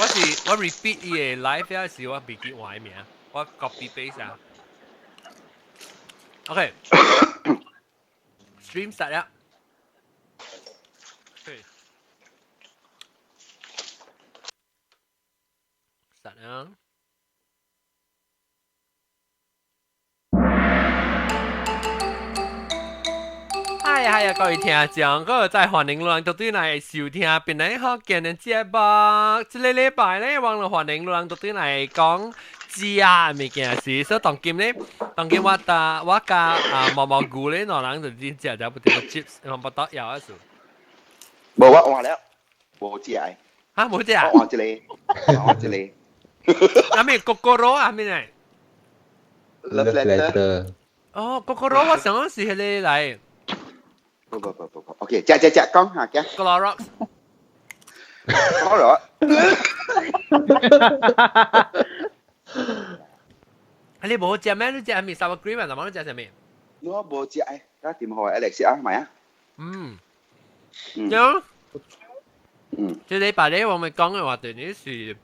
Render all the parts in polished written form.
我 repeat 伊個 live 嗰時，我未記換名，我 copy paste 啊。OK，stream start 啦。start 啦。係啊，各位聽眾，嗰個真係歡迎人到對嚟收聽邊個福建嘅節目。這個禮拜咧，網絡歡迎人到對嚟講食物件事。所以當今我加毛毛菇咧，兩人就真食咗不斷個 chips，我不得有一數。冇我換了，冇食嘅。嚇冇食啊？我換一個。咩Kokoro啊？咩嚟 ？Love letter。哦，Kokoro 我想是係你嚟。不，OK， 只講下嘅。Clorox。Clorox。你冇食咩？你食係咪 sour cream 啊？你食係咩？我冇食嘅，家點好 Alex 啊，係咪啊？有。即係禮拜咧，我咪講嘅話題呢是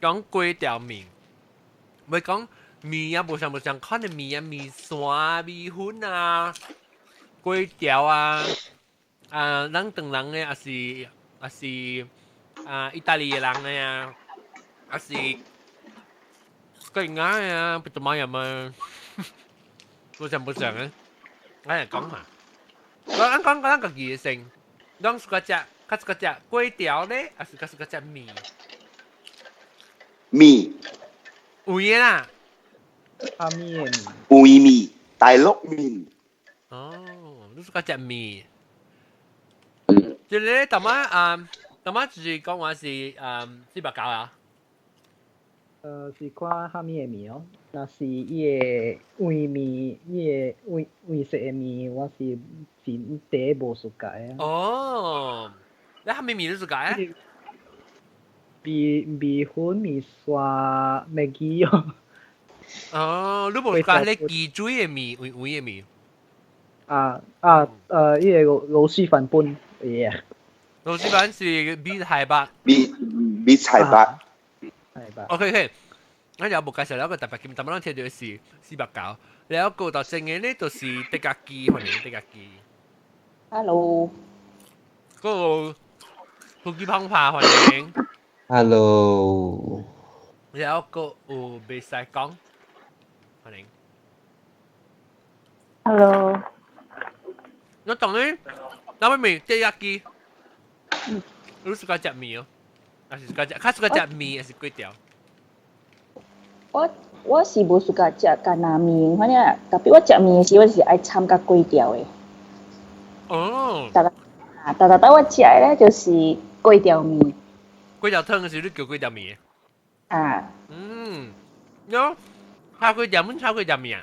講粿條麵，咪講麵啊，冇上看嘅麵啊，麵線啊，米粉啊。粿條啊，人當人嘅，還是意大利嘅人嘅啊，還是佢啱嘅啊，不怎麼樣嘛，冇上嘅，我嚟講下，講個嘢先，講是個隻粿條咧，還是個隻麵？麵，有嘢啦，麵，烏麵，大陸麵。哦，你是個隻麵。即係咧，頭晚就是講話是四百九啊。是看蝦米嘅麵哦。若是伊個粿麵，伊個粿色嘅麵，我是第一無熟解啊。哦，你蝦米麵你熟解啊？米粉、米線、Maggi哦。哦，你無熟解你雞水嘅麵、粿嘅麵。伊個螺螄粉本嘢。螺螄粉是米菜白。米菜白。OK，我有冇介紹一個特別嘅，但係我聽到是490，另一個就正嘅呢，就是迪格基，歡迎迪格基。Hello。嗰個胡姬胖爬歡迎。Hello。另一個有未使講，歡迎。Hello。我同你諗咩迪格基？你係食麵哦，還是食麵，還是粿條？我是無suka食干那麵，反正特別我食麵嘅時，我是愛摻甲粿條嘅。哦。但我食嘅咧就是粿條麵。粿條湯嘅時，你叫粿條麵。有炒粿條粿條麵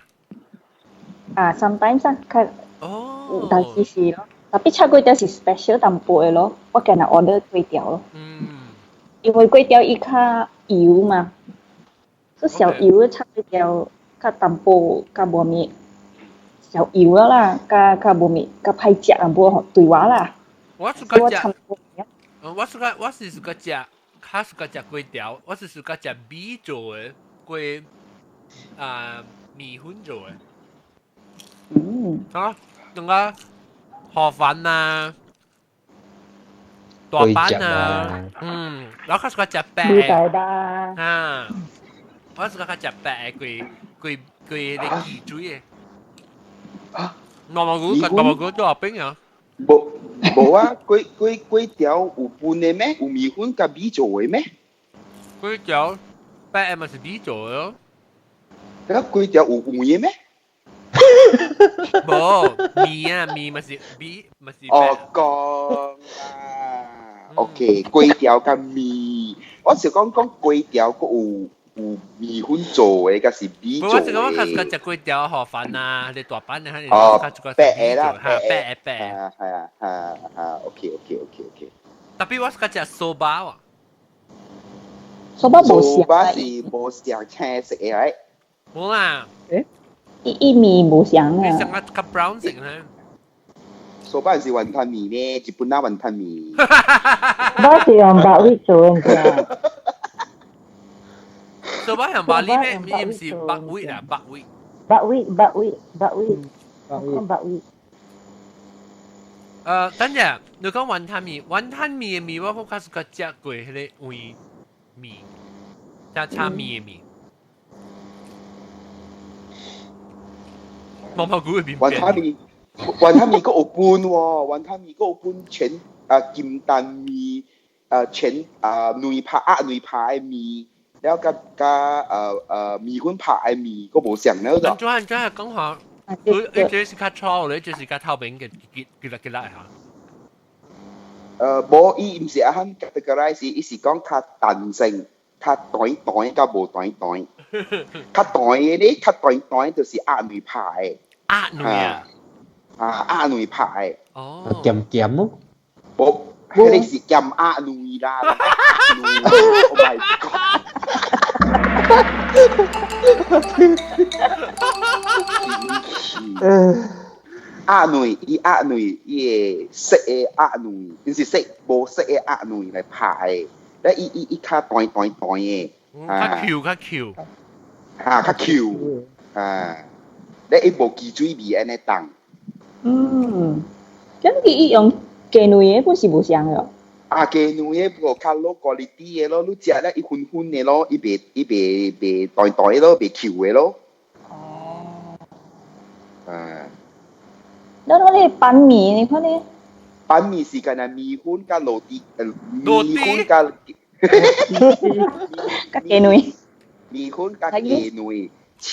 啊？sometimes 較。哦。但是咯，特別炒粿條是 special 淡薄嘅咯，我今日 order 粿條咯。因為粿條伊較油嘛。小油嘅炒粿條較淡薄，較無咩小油啦，較無咩，較歹食淡薄對我啦。我是個食，我是個食，較是個食粿條，我是個食米做嘅粿，米粉做嘅。好，仲有河粉啊，大板啊，然後較是個食白嘅，我是個較食白嘅粿你雞水嘅。毛毛菇做阿餅啊？冇啊，粿條有粉嘅咩？有米粉甲米做嘅咩？粿條白咪是米做嘅咯。咁粿條有粉嘅咩？冇米咪是米咪是。哦，講啊 ，OK， 粿條甲米，我是講粿條個有米粉做嘅，甲是米做嘅。我是講較食粿條河粉啊，你大板啊，白啦，白。係啊 ，OK。特別我是較食soba喎。soba 無食。soba 是無食青色嘅，係。冇啦。伊米無香啊。你食個較 brown 色咧。soba 是雲吞麵咧，日本那雲吞麵。我是用白米做嘅。做巴向巴里咩？唔是北威啦，北威。等陣你講雲吞麵嘅麵我好開始個食過迄個煨麵，炒麵嘅麵。毛毛菇嘅麵。雲吞麵個有半喎，雲吞麵個有半全金蛋麵全內扒嘅麵，แล้วก็米粉拍嘅麵個無相了咗。咁係講下。佢這是較粗咧，這是較透明嘅結啦嚇。無，伊唔是啱 categorize，伊是講較彈性、較短，較無短。較短嘅咧，較短就是鴨內拍嘅。鴨內啊？鴨內拍嘅。哦。鹹咯。無，迄個是鹹鴨內啦。Oh my god！鴨內伊色嘅鴨內，就是色無色嘅鴨內來拍嘅，咧伊較短嘅，較 Q，較 Q，咧伊無雞水味安尼凍。咁伊用雞內嘅本是無相嘅。雞內嘅無較 low quality 嘅咯，你食咧伊粉嘅咯，伊袂短咯，袂 Q 嘅咯。แล้วนี่ปันหมี่นี่เขาเนี่ยปันหมี่สิกันนะมีหุ้นกับโรตีมีหุ้นกับกับเกนุยมีหุ้นกับเกนุย敲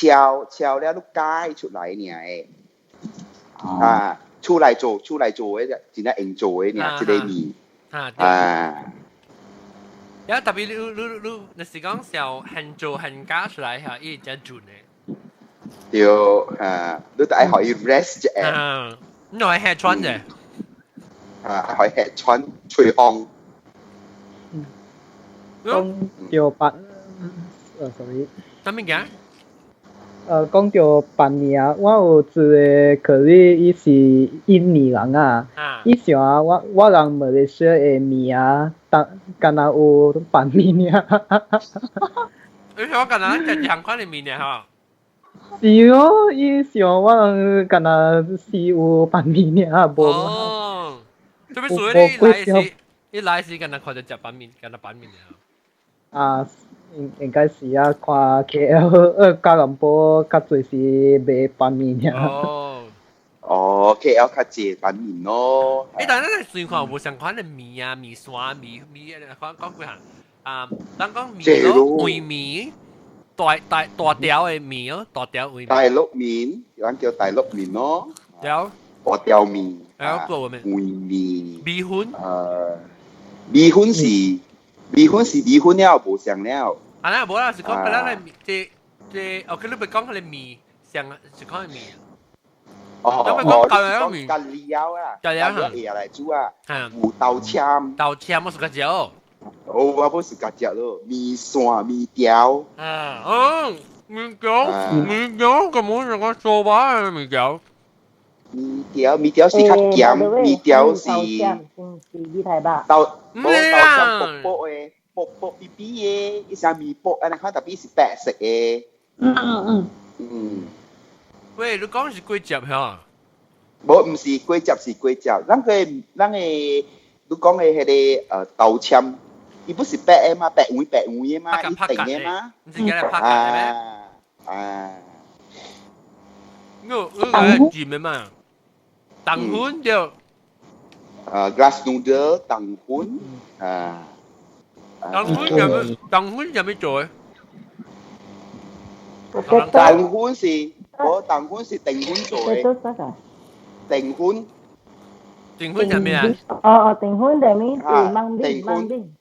แล้วลูกไก่出來เนี่ย出來做嘅真係用做嘅เนี่ย即係麵有特別你是講小很做很加出來嚇，伊只準嘅。對你都愛可以 rest 啫。你係吃穿啫。可以吃穿吹風。講到白，sorry。什麼嘅？講到白面啊，我有一個可能伊是印尼人啊，伊想啊，我人馬來西亞嘅面啊，敢若有白面啊。你想敢若食香港嘅面啊？是哦，伊想我人敢若是有白面啊，無。哦，做咩所以你來時敢若看到食白面，敢若白面啊？應該是啊，看 KL 加林波較濟是賣白面啊。KL 較濟白面咯。但係你算看有無相款嘅麵啊、麵線、麵講幾下當講麵咯，煨麵。大條嘅麵咯，大條煨麵。大陸麵，人叫大陸麵咯。有。大條麵。有個咩？煨麵。米粉。米粉是米粉了，無相了。啊，無啦，是講佢啦，即佢你咪講佢哋麵，上是講係麵。講咖喱料啊，咖喱嘢嚟煮啊，有豆簽。豆簽我是個椒。我不是甲食咯，米線、米條。米條咁冇人講做法嘅米條。米條是較鹹，米條是豆漿薄B B 嘅，伊像米薄，安尼看特別是白色嘅。喂，你講是粿條嚇？無，唔是粿條，是粿條。咱個你講嘅迄個豆漿。伊不是白的嗎？白烏的嗎？伊定的嗎？你是叫嚟拍嘅咩？我煮咩嘛？蛋粉就glass noodle 蛋粉蛋粉有咩做嘅？蛋粉是定粉做嘅。定粉係咩啊？定粉係咩？是芒冰。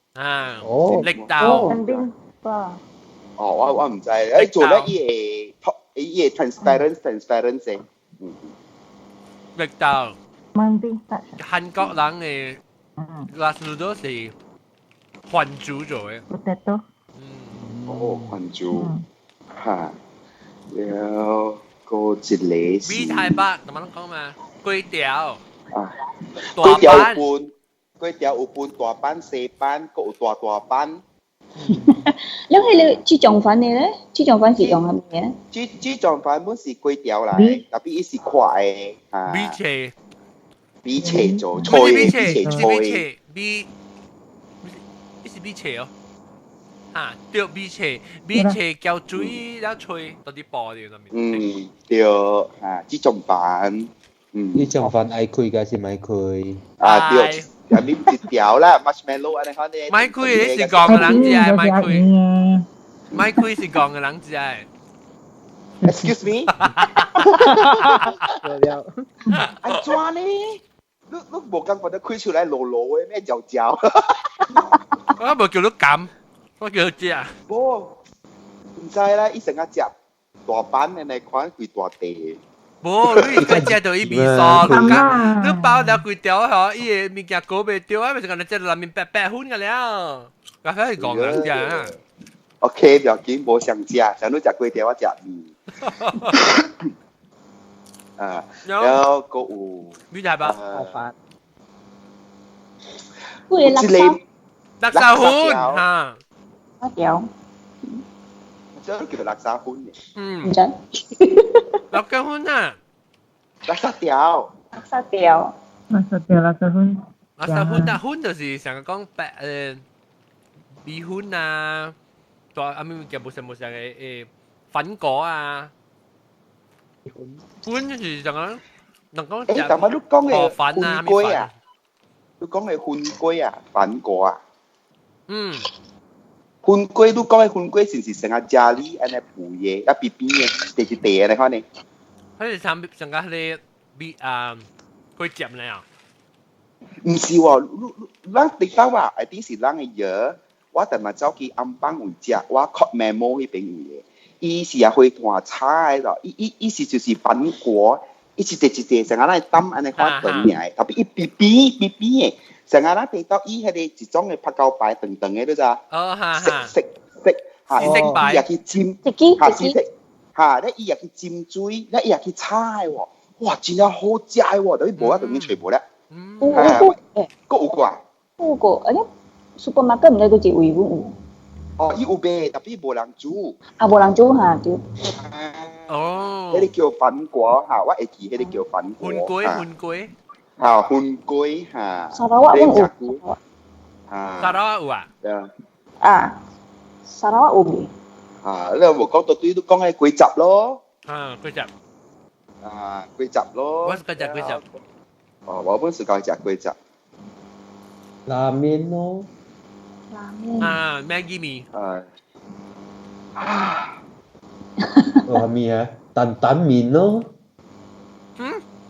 力豆。我唔知，誒做咧伊個 transparent 嘅。力豆。芒冰。韓國人嘅 glass noodle 是韓豬做嘅。potato。韓豬。嚇，了個一個是。米太白，點樣講嘛？粿條。粿條有分。粿條有分大班、細班，佫有大班。แล้ว係你豬腸粉嘅咧？豬腸粉是用係咩咧？豬腸粉本是粿條嚟，特別伊是快嘅啊。米切，米切做唔脆，是米切，米唔是米脆。切，你是米切哦。啊，對米切叫水แล้ว脆，到啲薄啲入面。對啊，豬腸粉。呢種飯愛開嘅是咪開？啊對，入面一條啦，marshmallow 安尼看咧。咪開你是講嘅人知係咪開？咪開是講嘅人知係。Excuse me？了。安怎呢？你無感覺得開出來落落嘅咩嚼嚼？我冇叫你咁，我叫你知啊。無，唔知啦，伊成日食大板嘅嚟看佢大地。冇，你而家食到伊味素，你包了幾條嗬？伊個物件高袂掉啊，咪就講你食到裏面白粉嘅了。咖啡係講人知啊。OK， 不要緊，無想食，想你食粿條，我食麵。啊，然後個有咩係吧？好飯。會垃圾。垃圾款嚇。一條。即係叫垃圾款嘅。嗯。唔準。垃圾款啊。垃圾條。垃圾條。垃圾條，垃圾款。垃圾款啊，款就是成日講米粉啊，再阿咪叫冇成嘅粉果啊。款就是就講能講就但係你講嘅粉啊，粉粿啊，你講嘅粉粿啊，粉果啊。嗯。粉粿你講嘅粉粿是唔是成日咖喱安尼糊嘢，一邊邊嘅地地安尼看呢？佢哋成個你米粿夾咧啊？唔是喎，咱你講話一定是咱嘅嘢，我但係走去暗幫會食，我 cut memo 嗰邊嘅。伊是也會換菜咯，伊是就是粉果，伊是一隻成日咱抌安尼看長嘅，特別伊邊嘅，成日咱睇到伊迄個一種嘅拍膠牌長長嘅，你知啊？哦，哈色哈。嚇，伊也去沾，嚇色嚇，咧伊也去沾水，咧伊也去炒喎，哇，真係好食喎，等於無一定要全部咧。個有個啊？有個，而且 supermarket 唔知佢一位有。哦，伊有賣，特別無人煮。啊，無人煮嚇，對。哦。迄個叫粉果嚇，我會記迄個叫粉果。粉粿。嚇，粉粿嚇。沙拉瓦有。嚇。沙拉瓦有啊？啊，沙拉瓦有未？啊，你有冇講到對都講係粿雜咯？啊，粿雜。啊，粿雜咯。我是粿雜。哦，我本是講食粿雜。拉麵咯。拉麵。啊，Maggi mee。拉麵啊，擔擔麵咯。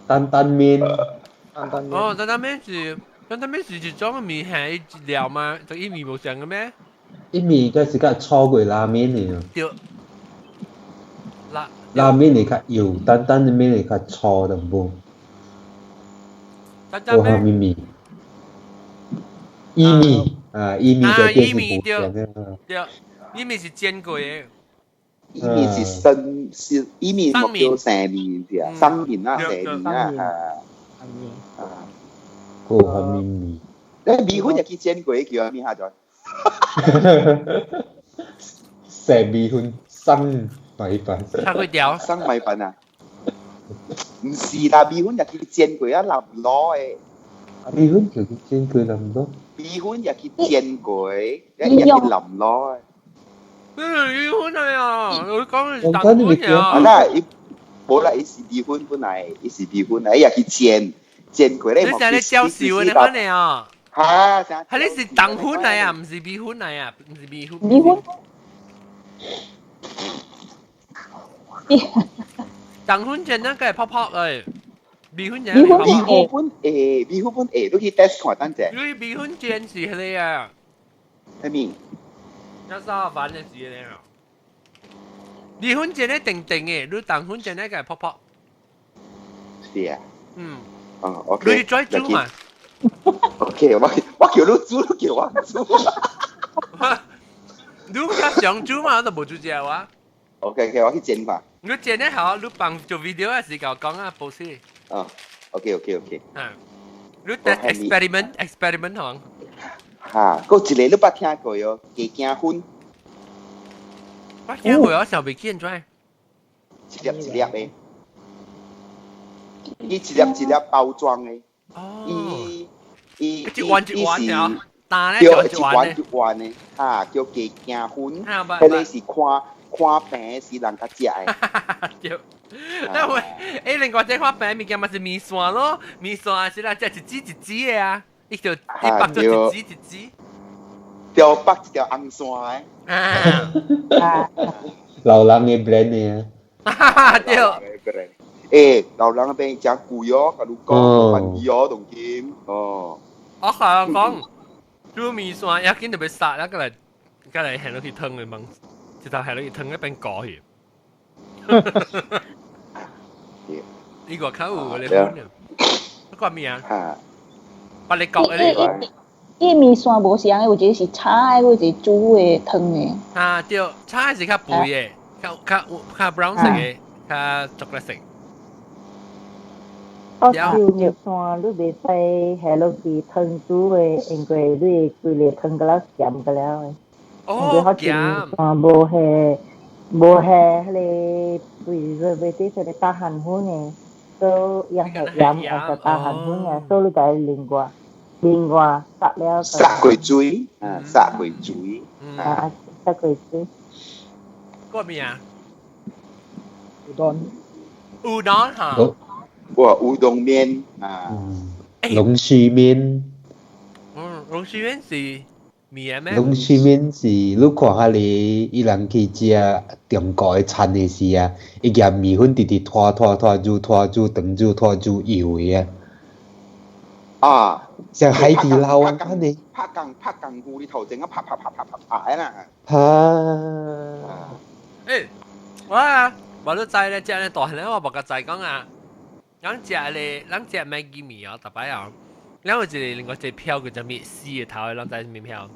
擔擔麵。哦，擔擔麵是一種麵係料嘛？就伊麵無上嘅咩？伊麵個是較粗過拉麵嘅。對。拉麵係較油，擔擔嘅麵係較粗淡薄。擔擔麵。伊麵啊，伊麵就係無上嘅。對，伊麵是煎過嘅。伊麵是生，是伊麵目標生麵啲啊，生麵啊，生麵啊，個係麵麵。誒米粉又去煎過叫咩下咗？食米粉生米粉。炒粿條。生米粉啊？唔是啦，米粉又去煎過啊，淋攞嘅。米粉就去煎過淋攞。米粉又去煎過，又去淋攞。米粉係啊，我講嘅是蛋粉啊。嗱，冇啦，伊是米粉本來，伊是米粉，伊又去煎過咧。你成日招笑嘅，你講你啊？嚇！係你是蛋粉嚟啊，唔是米粉嚟啊，唔是米粉。米粉。蛋粉煎那個係泡泡誒，米粉煎米粉你去 test 看等陣。你米粉煎是迄個啊？係咪？那沙飯嘅是迄個啊？米粉煎咧定定嘅，你蛋粉煎那個係泡泡。是啊。哦，OK。你再煮嘛？OK，我叫你煮，你叫我煮。你較想煮嘛，我就冇煮隻話。OK，我去煎吧。你煎咧好，你幫做 video 嘅時候講啊，報先。OK。你 experiment 行。哈，嗰一个你捌聽過哦，雞驚薰，我聽過，我想未見咗。一粒一粒嘅，伊一粒一粒包裝嘅，伊一丸一丸嘅，但係叫一一丸丸一丸嘅，哈，叫雞驚薰，啊不迄個是看病是人家食嘅。對。因為另外隻花餅物件咪是米線咯，米線是啦，即係一支一支嘅啊，伊就白咗一支一支。條北一條紅線啊！老人嘅 blend 嘅。對。誒，老人嗰邊講貴哦，甲你講萬二哦，同金哦。我講，煮米線一見就要殺啦，過嚟行落去湯嚟問，直頭行落去湯一邊過去。呢個口你好呢？不過咩啊？把你講嘅伊米線無像，有一個是炒的，有一個煮的湯的。啊，對，炒是較肥嘅，較 brown 色嘅，較 chocolate 色。我燒米線，你袂使下落去湯煮嘅，因為你規個湯個了鹹個了嘅。哦，鹹。無下迄個preservative 迄個大韓粉嘅，都用係鹽或者大韓粉嘅，所以你就另外殺了。殺過水，殺過水。殺過水。個咩啊？烏冬嚇。哇，烏冬麵啊。龍鬚麵。龍鬚麵是。龍鬚麵是你看下你伊人去食中國嘅餐嘅時啊，伊夾米粉直直拖煮長煮油嘅啊，像海底撈啊，安尼。拍鋼菇，你頭前啊拍嘅啦。我都知咧，即係大漢咧，我冇個仔講啊，咱食Maggi 米啊，特別啊。然後就另外一票叫做咩 C 嘅頭，咱知咩票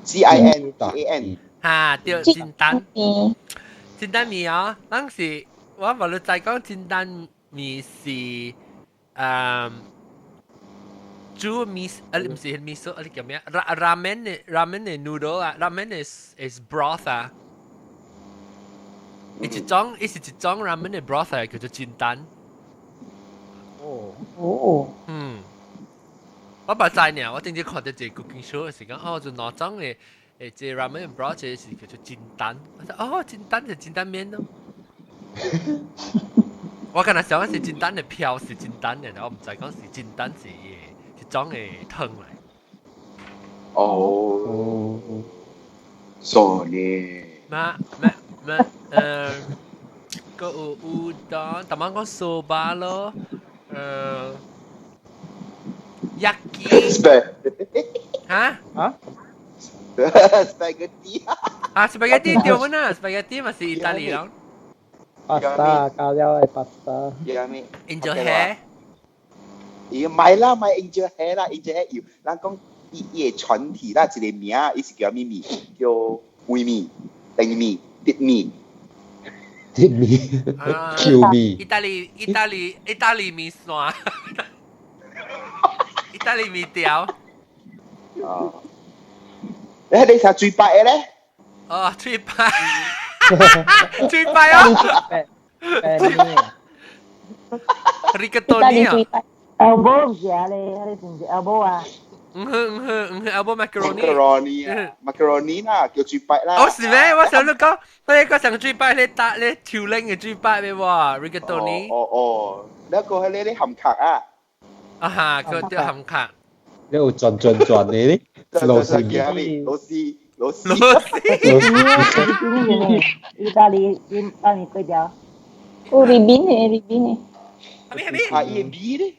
？CINDAN 嚇，對，煎蛋米啊，當時我無論再講煎蛋米是煮米，唔是米索，你叫咩？ramen 嘅 noodle 啊 ，ramen is broth 啊，係一種 ramen 嘅 broth 啊，叫做煎蛋。我唔知呢，我正正看到一個 cooking show 嘅時間，就哪種嘅即 ramen broth 是叫做煎蛋，我話煎蛋就煎蛋麵咯。我剛才想是煎蛋嘅票是煎蛋嘅，我唔知講是煎蛋是一種嘅湯嚟。哦，所以個有烏冬，但係講soba咯，Yaki 嚇？Spaghetti 啊 ，spaghetti 對唔啦 ？spaghetti 咪是意大利人。pasta 搞了係 pasta。Angel hair。伊買啦，買 angel hair 啦 ，angel hair 有，咱講伊個全體啦，一個名，伊是叫咩米？叫煨米、定米、碟米。碟米、Q 米。意大利米線。意大利米條。你食最白嘅咧？哦，最白啊！Rigatoni 啊 ！Elbow 唔是啊，你是唔是 elbow 啊？elbow macaroni 啦，叫最白啦。哦，是咩？我想你講，我想最白你打你條領嘅最白咩喎 ？Rigatoni。哦，แล้วก็ให้你含卡啊。啊哈，佢啲含卡。你有轉嘅咧？螺絲米。意大利粿條。哦，ribin 嘅。係伊米咧。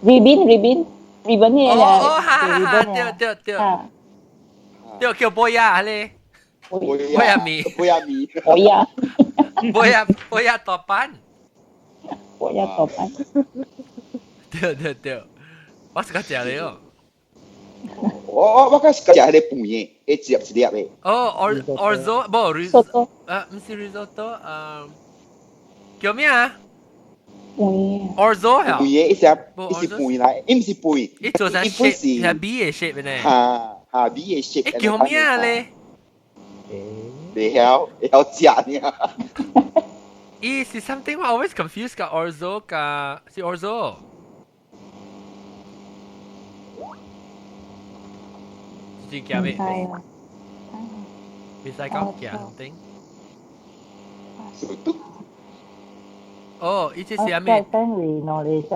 ribin 嘅啦。哦，哈，對，叫波亞咧。波亞米。波亞多班。對，我是個食嚟哦。我嗰時食係啲拌嘢，一粒一粒嘅。哦 ，orzo 唔 risotto， 唔是 risotto， 叫咩啊 ？orzo 係。拌嘢一隻，一是拌嚟，唔是拌。一做成 shape，係 B 嘅 shape 呢。嚇。嚇米嘅色。誒叫咩啊咧？你曉食呢咦，是 something 我 always confused กับ orzo กับ是 orzo。是叫咩？未使講叫 something。哦，呢隻是咩？等於攞嚟食。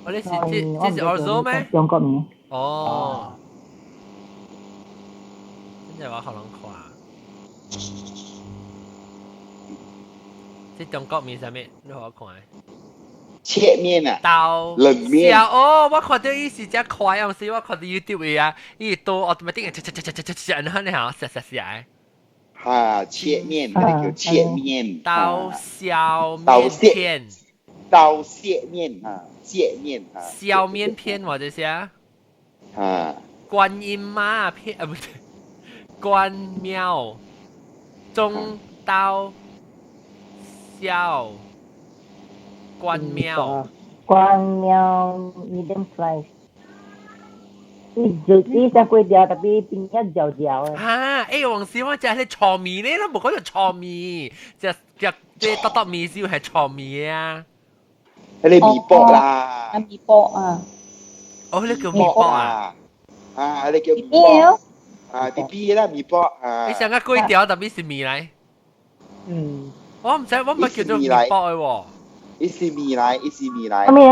我呢是這是 orzo 咩？中國麵。哦。真係話可能看。即中國麵係咩？你好看。切面啊，豆冷面哦，我看到伊是只快，有時我看到 YouTube 嘅啊，伊都 automatic 然後你好食嘅。嚇切面，嗰啲叫切面。刀削面片。刀削面啊，削面啊。削面片或者是啊。觀音媽片啊，不對，關廟中刀削。關廟medium slice， 呢隻粿條特別邊一嚼嚼嘅。啊，黃師傅就係炒麵咧，都冇講做炒麵，即多多麵燒係炒麵啊。係你麵包啦。麵包啊。哦，你叫麵包啊？啊，你叫麵包。啊 ，BB 啦，麵包啊。你上個粿條特別是麵嚟。我唔係叫做麵包嘅喎。伊是麵嚟，伊是麵嚟。咩？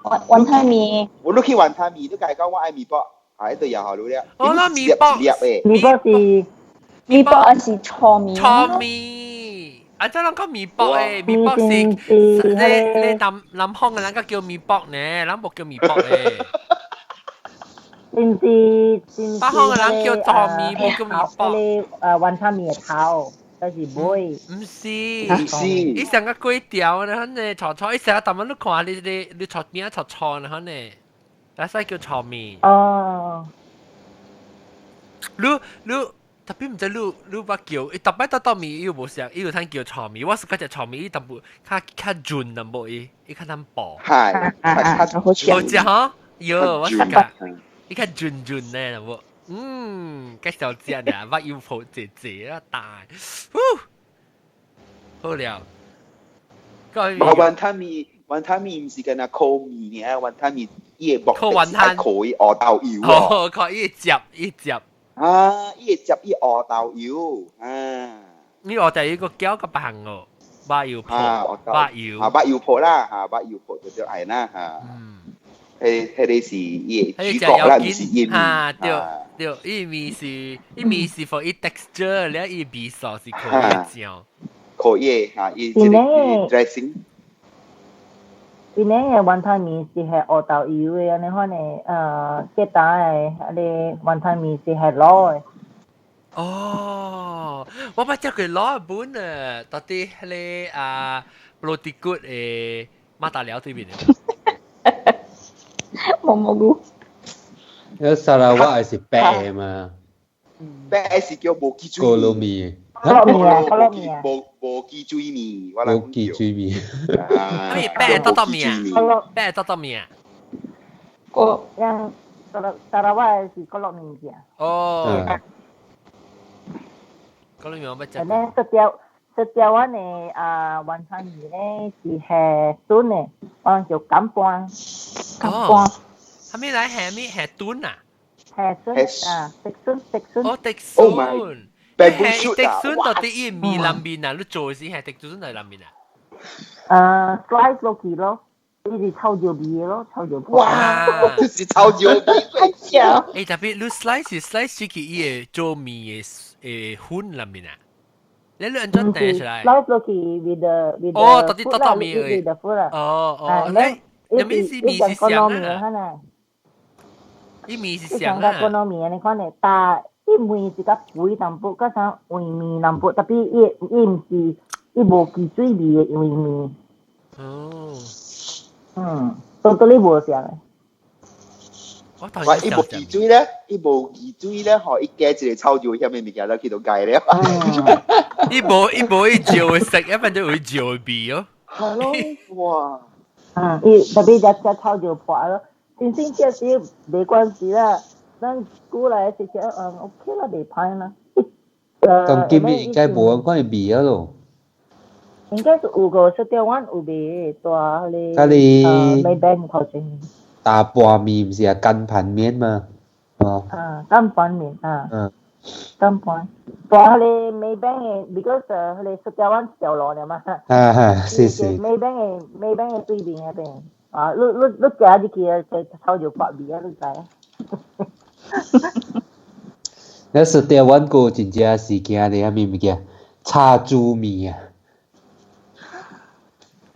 雲吞麵。我都去雲吞麵，都介講我愛麵包，喺度又好了。我諗麵包，麵包是炒麵。炒麵，啊，真係講麵包誒，麵包是你南方嘅人家叫麵包呢，人冇叫麵包誒。北方嘅人叫炒麵，冇叫麵包。雲吞麵嘅頭。但是唔會，唔是，伊成個粿條呢，呢炒，伊成日淡文你看你炒麵炒呢，呢，但係叫炒麵。哦，你特別唔知你乜叫，伊特別多麵伊又冇食，伊有聽叫炒麵，我是嗰隻炒麵伊淡薄較潤淡薄伊較淡薄。係，好食呵，喲，我是㗎，伊較潤呢淡薄。介紹只啊，乜要抱姐姐啦，大，好了。雲吞麵唔是跟那烤麵嘅，雲吞麵伊個木係烤伊鵝豆油哦，烤伊接。啊，伊接伊鵝豆油啊。呢鵝豆油個膠個白哦，白油泡，白油。白油泡啦，白油泡就叫係啦嚇。係是伊主角啦，唔是伊麵。對，伊麵是 for 伊 texture，然後伊味素是可以醬。可以嚇，伊即係 dressing。邊呢嘅雲吞麵是係鵝豆油嘅，你可能雞蛋嘅，你雲吞麵是係攞嘅。哦，我把隻佢攞一本啊，到底係布丁骨誒馬達料對面嘅。冇。嗰沙拉瓦係白嘛？白是叫無雞嘴麵。無雞嘴麵，我冇雞嘴麵。白多麵啊？白多麵啊？yang Sarawak si kolok ni dia. Oh. Kalau memang baca. Dan setiap ni wantan ni si hai tun ni orang叫kampung. Kampung. 係咪嚟係敦啊？係食哦，食酸。食酸到底伊面南邊啊？你做先係食酸喺南邊啊？slice 落去咯，呢啲炒椒味咯，炒椒泡。哇！就是炒椒味最香。誒，特別你 slice 去伊嘅做面嘅粉南邊啊？你兩張訂出嚟。slice 落去 with the 哦，到底多多面嘅。with the food 啊。哦，你面是面是香啊？伊面是香啊？嗰個面你看咧，但伊面是較肥淡薄，加上黃面淡薄，特別伊唔是伊無雞水味嘅黃面。哦。到到你無食嘅。伊無雞水咧，伊無雞水咧，嗬，伊加一個炒椒遐物物件，咱去到解咧。伊無伊椒食，一份就會椒味哦。係咯，哇！伊特別只炒椒破咯。正正少少沒關係啦，咱古来食OK 啦，袂歹啦。當今應該無款味啊咯。應該是有個食條灣有味大嗰啲Maybank 頭前。大拌麵唔是啊，乾盤麵嘛。哦。乾盤麵乾盤。大嗰Maybank 嘅 ，because 嗰食條灣小路嚟嘛。是。Maybank 嘅對面嗰邊。你行入去就超就發味啊，你知啊？那食條灣個真正是驚你咩物件？叉豬麵啊！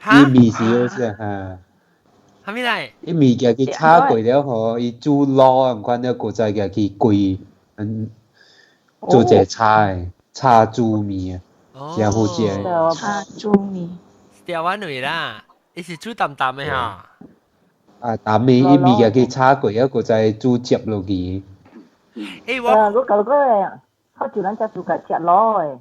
伊麵是好食哈。係咪嚟？伊物件佢炒過了吼，伊煮撈咁款了，個再嘅佢粿，做隻叉豬麵啊，真好食。叉豬麵。條灣味啦，伊是煮淡淡嘅嚇。淡嘅伊物件佢炒過了，個再煮接落去。我搞個，好似咱只煮個食撈誒。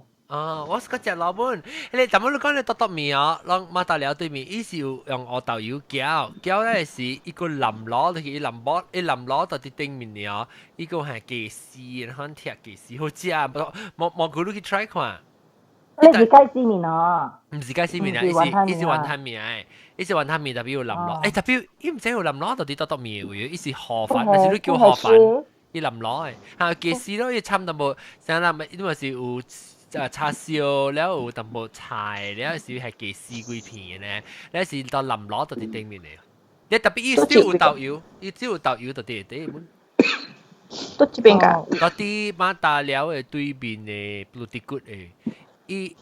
我是個食老本，你怎麼你講你多麵啊？讓馬達寮對面，伊是有用黑豆油攪咧是一個淋螺，就是淋螺到啲頂面了，一個係雞絲，然後貼雞絲，好食啊！冇估你去 try 看。你是雞絲麵啊？唔是雞絲麵啊，伊是雲吞麵誒，伊是雲吞麵特別有淋螺，特別伊唔使有淋螺，到啲多麵嘅，伊是河粉，但是你叫河粉，伊淋螺誒，係雞絲咯，伊差唔多冇，成日咪因為是有。叉燒แล้ว有淡薄菜แล้ว是係雞絲幾片咧，แล้ว是到淋螺到啲頂面嚟。你特別伊still有豆油，伊still有豆油到啲啲本。都這邊㗎？嗰啲馬達寮嘅對面嘅 Blue Ticket 嘅，伊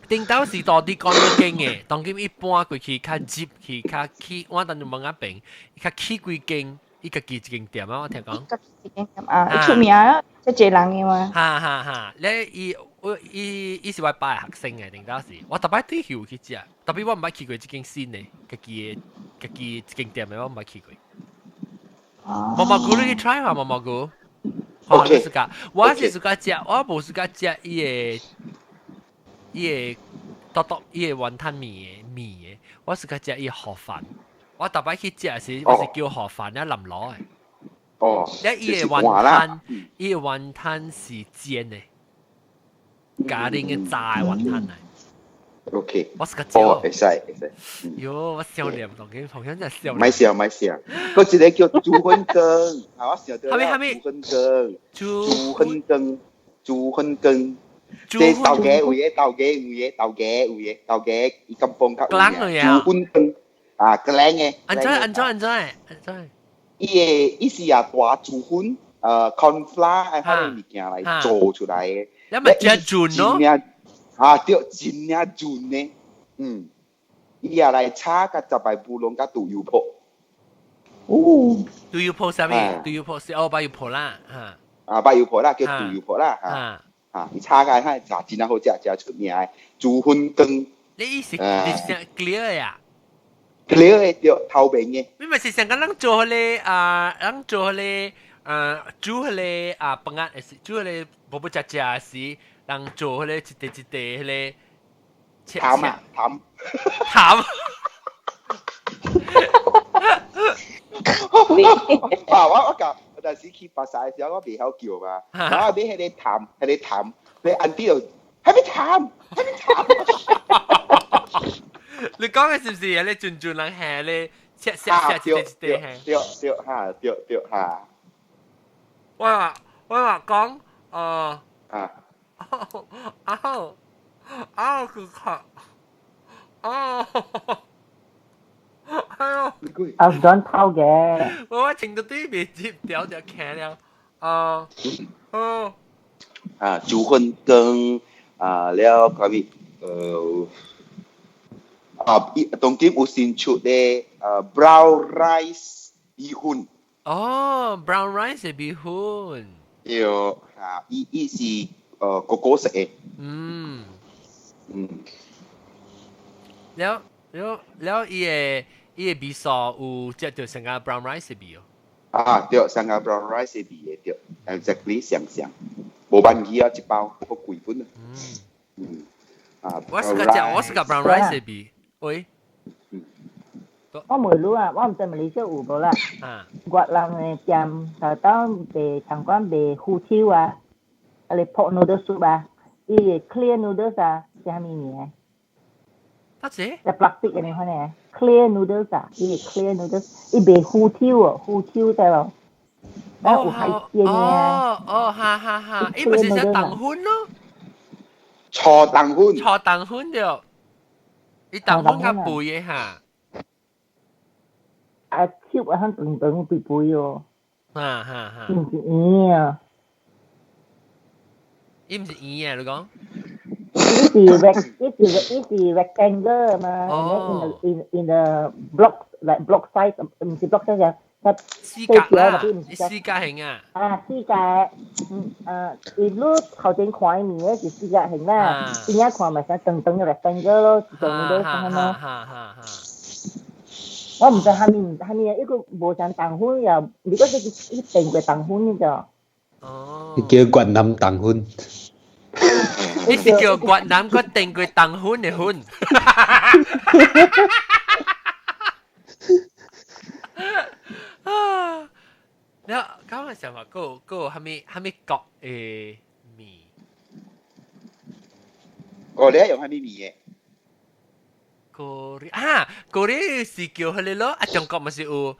頂到是到啲乾咗經嘅，當今一般過去較接去較起，我等住問下病，較起幾間。伊家己一間店啊，我聽講。一間店啊，出名啊，即係人嘅嘛。哈，咧伊是我爸嘅學生嘅，定當時我特別對佢去食，特別我唔捌去過一間新嘅，家己一間店嘅我唔捌去過。毛毛菇你去 try 下毛毛菇，好你自家，我是自家食，我無自家食伊個伊個雲吞麵嘅，我自家食伊河粉。我特別去食時，我是叫河粉咧淋螺嘅。伊個雲吞是煎嘅，家庭嘅炸雲吞嚟。OK。我是個椒。會使。喲，我笑臉當佢同樣真係笑。咪笑。嗰一個叫豬粉羹，我想到啦。豬粉羹。即係豆嘅位嘅，伊咁幫較。豬粉羹。個靚嘅。安怎？伊是大豬粉，cornflour 係啲物件嚟做出來嘅。你咪真準咯。對，真正準嘅。伊也嚟炒個雜白布龍個豆油泡。豆油泡啥物？豆油泡是白油泡啦，白油泡啦，叫豆油泡啦，伊炒個係真係好食，真出名嘅豬粉羹。你意思係 clear 呀？clear 嘅對，透明嘅。你咪是想講咱做迄個煮迄個飯啊，煮迄個無食時，人做迄個一地迄個淡。我講，我當時去巴薩嘅時候，我未曉叫嘛，我俾迄個淡，你按啲度，係咪淡？你講嘅是唔是你轉人下你切一地下？對嚇。我話講佢咳想偷嘅。我聽到對面接掉就劇了。豬粉羹了嗰啲當今有新出嘅brown rice 米粉。brown rice 係米粉。對，伊是哥哥食嘅。แล้ว伊個味素有即係成個 brown rice 嘅味對，成個 brown rice 嘅味對 ，exactly 相，無萬幾啊一包，好貴本我是個 brown rice 嘅味，喂。我未รู้啊，我唔知馬來西亞有冇啦。Quạt làm này chạm tao tao về chẳng quan về hủ tiếu à, lấy pot noodles soup à, ý clear noodles à, chả mi nhỉ? That's it. Là plastic này hoa nè, clear noodles à, ý clear noodles, ý về hủ tiếu tại đâu? Đó, hải鲜nha.哈，伊不是只糖粉咯，炒蛋粉，炒糖粉了，伊糖粉较肥嘅哈。啊，手啊，很长肥肥哦。哈，唔是圆啊，伊唔是圆嘅，你講？It is rectangle 嘛，and then in the block like block size，唔是 block size 啊，四格啦，四格形啊。啊，四格，你攞頭前看面咧是四格形啦，邊一看咪想長嘅 rectangle 咯，做你都睇咯。我唔知下面一個無像糖粉又，如果你定過糖粉嘅就。哦。叫越南糖粉。你是叫越南個定過糖粉嘅粉。แล้วก็มา想話個係咪國嘅麵？嗰啲用係咩麵嘅？嗰啲是叫佢哋咯，中國咪是有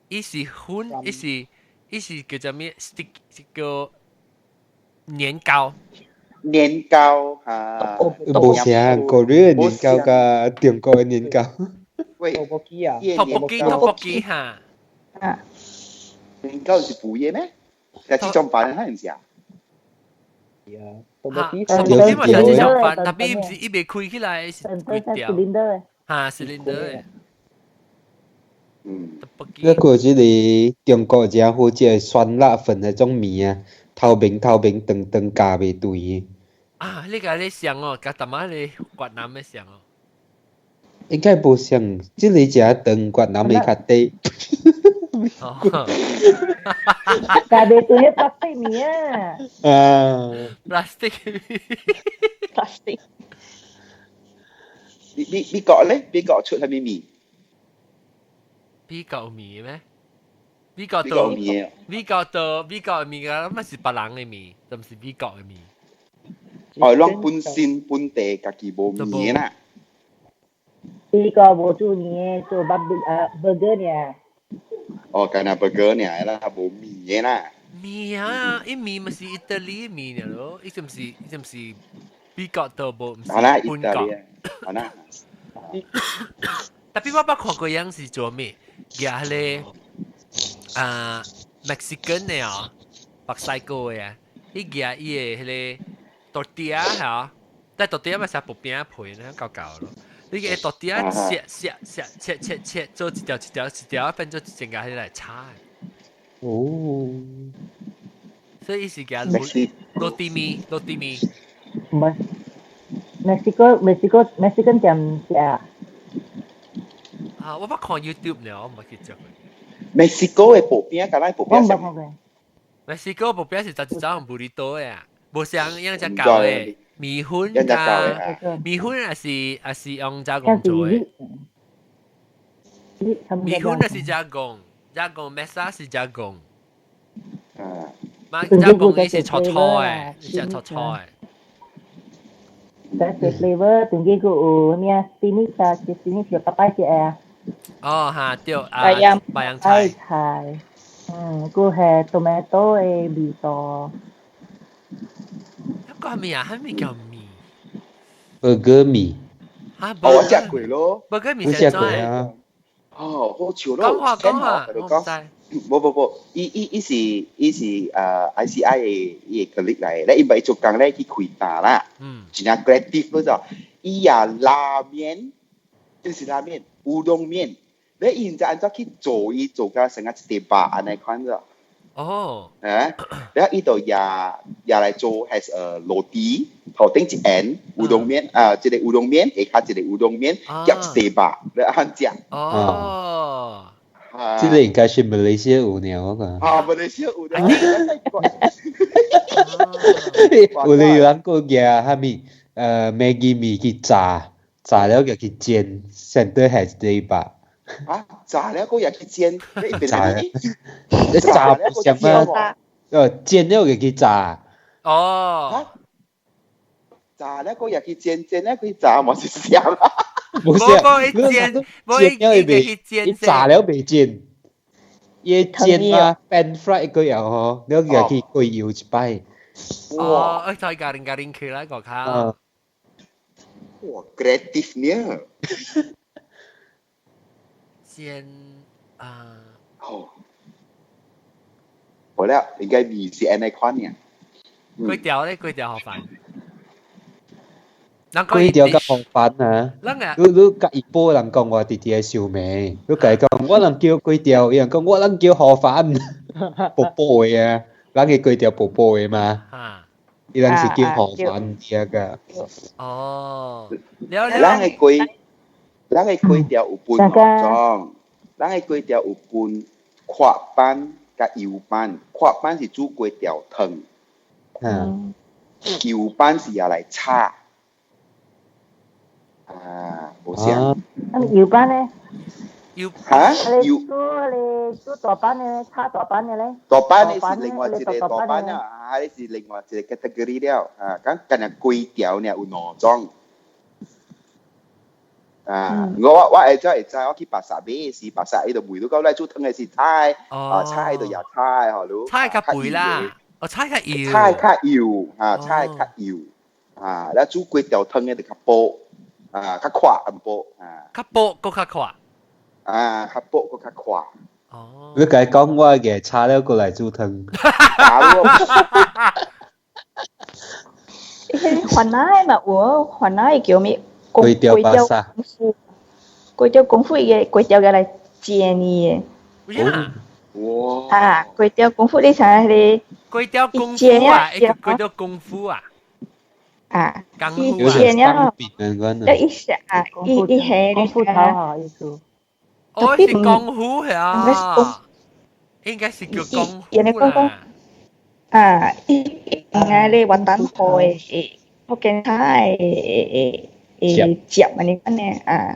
伊是粉，伊是叫做咩 ？stick 叫年糕。年糕嚇，無像嗰啲年糕甲中國嘅年糕。喂，tteokbokki哈。年糕是補嘢咩？係這種飯係唔是啊？tteokbokki嘛係這種飯，但係唔是伊未開起來是幾條。嚇，cylinder。嗰個即係中國只好似酸辣粉嗰種麵啊，透明長加袂對。啊，你個你想哦，甲淡仔你越南嘅想哦。應該無像，即係只長越南嘅較低。但係對啲 plastic 麵啊。plastic。美國咧？美國出係咩麵？美國有麵咩？美國嘅麵嘅，咁是別人嘅麵，就唔是美國嘅麵。哦，攏本身本地家己無麵啦。美國無做麵，做burger 呢。哦，干那 burger 呢啦，無麵啦。麵啊，伊麵咪是意大利麵咯，伊就唔是美國度無，唔是本國。好啦。但係我捌看過樣是做咩？夾迄個Mexican 嘅哦，白西哥嘅啊，伊夾伊嘅迄個 tortilla 嚇，但 tortilla 咪成薄餅皮咧，舊舊咯。你嘅 tortilla 切，做一條變做一整個迄個叉。哦。所以伊是夾roti mi。唔係。Mexican 店食啊！我捌看 YouTube 呢，我唔係記著佢。Mexico 嘅薄餅，甲咱薄餅食。Mexico 薄餅是就一種布里多嘅啊，無像樣只舊嘅米粉加米粉也是用加工做嘅。米粉也是加工，masa 是加工。加工伊是搓嘅，只搓嘅。That's the flavor. Tunggu ko ni spinach有papai chị à. 哦哈，對白洋菜。菜。個係 tomato 嘅味道。一個係咩啊？係咩叫麵 ？burger 麵。嚇，我食過咯。burger 麵食過啊。哦，好潮咯。講下，我唔知。冇，伊是ICI 嘅 colleague 嚟，咧伊咪做工咧去開檔啦，真係 creative 嗰種，伊呀拉麵，就是拉麵，烏冬麵，咧伊就按照去做個成個一碟吧，安尼款咗。哦。然後伊度也來做 as a 螺底，頭頂一end 烏冬麵，一個烏冬麵，下一個烏冬麵，夾一碟吧，咧安食。哦。即係應該是馬來西亞有呢，我講。馬來西亞有呢。有啲人講嘅係咪Maggi 麵去炸了就去煎，先得係一碟吧。啊，炸了個又去煎，你邊炸嚟？你炸唔上啊？煎了就去炸。哦，炸了個又去煎，煎了佢炸冇是香啊！冇事，冇煎，冇煎了去未，煎你炸了未煎？嘢煎啊，pan fry 個又嗬，你又去過油一擺。哦，再garing佢啦個卡。哇 ，kreatifnya。煎啊，哦，好了，應該米是安尼款嘅。粿條咧，粿條好煩。粿條較好煩啊！你甲一般人講話弟弟係小妹，你甲伊講我人叫粿條，伊人講我人叫河飯，薄薄嘅啊，人嘅粿條薄薄嘅嘛。伊人是叫河飯啲個。哦，人嘅粿條有分兩種，人嘅粿條有分闊班甲油班，闊班是煮粿條湯，油班是要來炒。啊，冇聲。咁搖班咧？嚇？你煮大班嘅，炒大班嘅咧？大班咧是另外一個大班啊，係是另外一個 category 了啊。咁今日粿條呢有兩種。啊！我會知，我去白沙買是白沙喺度梅到夠咧，煮湯嘅是菜，菜喺度有菜，嗬，咯。菜較肥啦，菜較油。菜較油，菜較油，แล้ว煮粿條湯嘅就較薄，較寬咁薄，較薄個較寬，較薄個較寬。哦。你甲伊講我嘅炒了過來煮湯。雲南嘛，雲南叫咩？粿條巴沙。粿條功夫嘅粿條嘅嚟煎嘅。哇！粿條功夫你睇下你。粿條功夫啊，粿條功夫啊。以前呢，一下一下功夫炒好意思。哦，是功夫啊。應該是叫功夫啦。你雲南貨嘅福建菜夾啊你講呢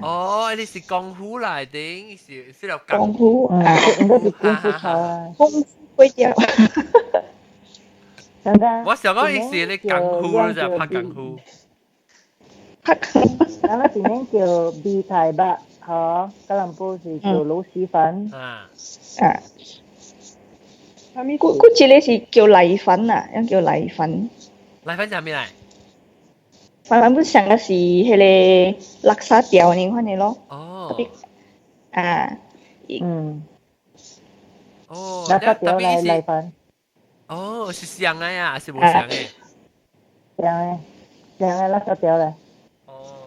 哦，你是功夫嚟的，是條功夫應該是功夫炒啊。功夫粿條。我想講意思你功夫就拍功夫。咁啊，前面叫 B 台吧，嗬，吉隆坡是叫老屎粉。嗰次你是叫米粉啊，因叫米粉。米粉係咩嚟？米粉本上嘅是迄個垃圾條你看你咯。哦。哦。垃圾條嚟米粉。哦，是香嘅呀，還是冇香嘅？香嘅垃圾條嚟。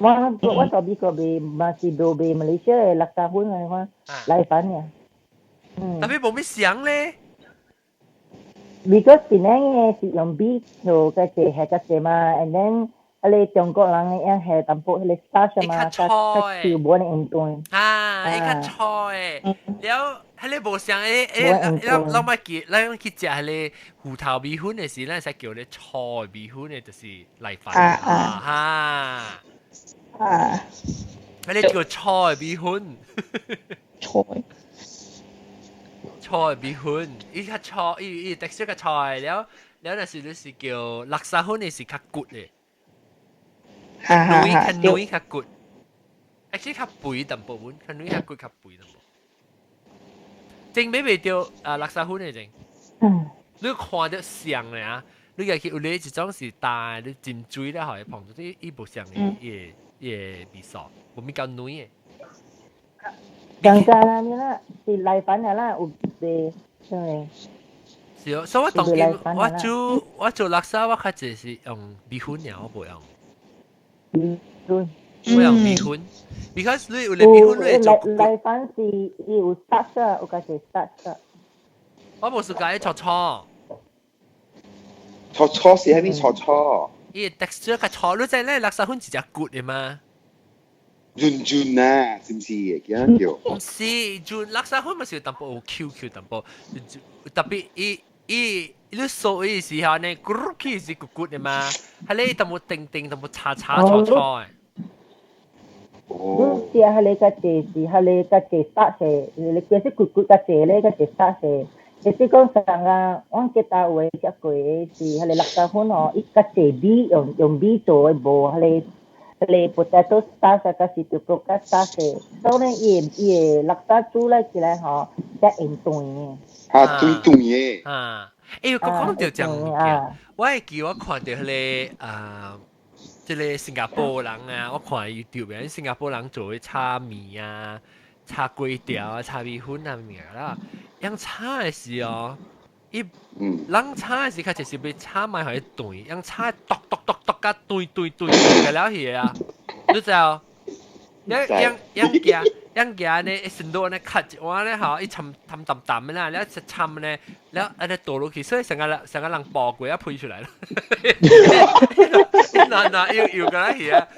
我做邊個俾masih do俾Malaysia 嘅垃圾粉嚟講，米粉嘅。tapi冇咩香咧。Because Penang is yung beef so kasi kasi ma and then ale Tiongkok lang yang he tampo hele starch ma ka chiu buon en tuon อีกช่อยแล้วhele 冇香เรามากินเราต้องคิดจะhele หู頭米粉嘅時咧，使叫你菜米粉嘅就是嚟飯hele 叫菜米粉菜米粉依個菜依特色嘅菜แล้ว那時你是叫垃圾粉嘅是較骨嘅นุ้ย較骨actually 較肥淡薄碗นุ้ย較骨較肥淡薄正比未掉垃圾粉嘅正你看到像咧啊你又去有你一種是大你浸水咧可以碰到啲依部像嘅味素冇咪夠นุ้ย嘅Yang cara ni lah, si lai fan lah, ube, sorry. 是哦，所以我當然我做垃圾，我較濟是用米粉呀，我唔用。我用米粉 ，because 你有你米粉你做。lai fan 是有 starch 啊，有個是 starch 啊。我冇試過炒炒。炒炒是係咩炒炒？伊 texture 較炒，你知咧垃圾粉是隻骨嘅嘛？潤潤啊，是唔是？叫唔是，潤垃圾粉咪是淡薄 QQ 淡薄，特別你掃嘅時候呢，咕嚕是骨骨嘅嘛，係你淡薄定淡薄叉叉錯錯嘅。你食迄个较济是迄个较济杀势，你其实骨骨较济咧，较济杀势。就是讲上啊，阮吉他有诶食过诶是迄个绿豆粉哦，伊较济米用米做诶，无迄個 potato starch 甲是條 potato starch，所以咧伊會綠豆煮嚟起來吼，較硬斷嘅。斷嘅。我講到這樣物件，我會記我看到迄個即個新加坡人啊，我看 YouTube 嘅新加坡人做嘅炒麵啊、炒粿條啊、炒米粉啊物件啦，用炒嘅時哦，人炒嘅時較就是要炒埋佢斷，用炒剁甲斷嘅了去啊，你知道？yang kia呢，成到呢 cut 一碗呢，嚇，一沉嘅啦，แล้วจะ沉呢，แล้วอันนี้倒落去，所以成個人爆過一配出嚟咯。嗱，要個啦係啊。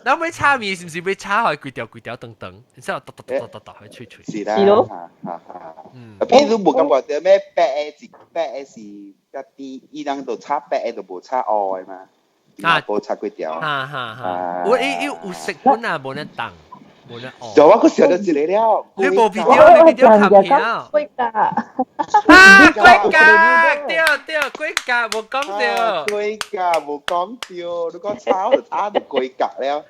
แล้วไม่炒麵是唔是要炒開攰條等，然之後剁去吹。是啦，邊都冇感覺到咩白嘅是一啲伊人度炒白就冇炒愛嘛。冇炒粿條。我有食本啊，冇得當。就我嗰時候就知你了。你冇 video 看片啊？粿甲。粿甲，對，粿甲冇講到。粿甲冇講到，你講炒就炒到粿甲了。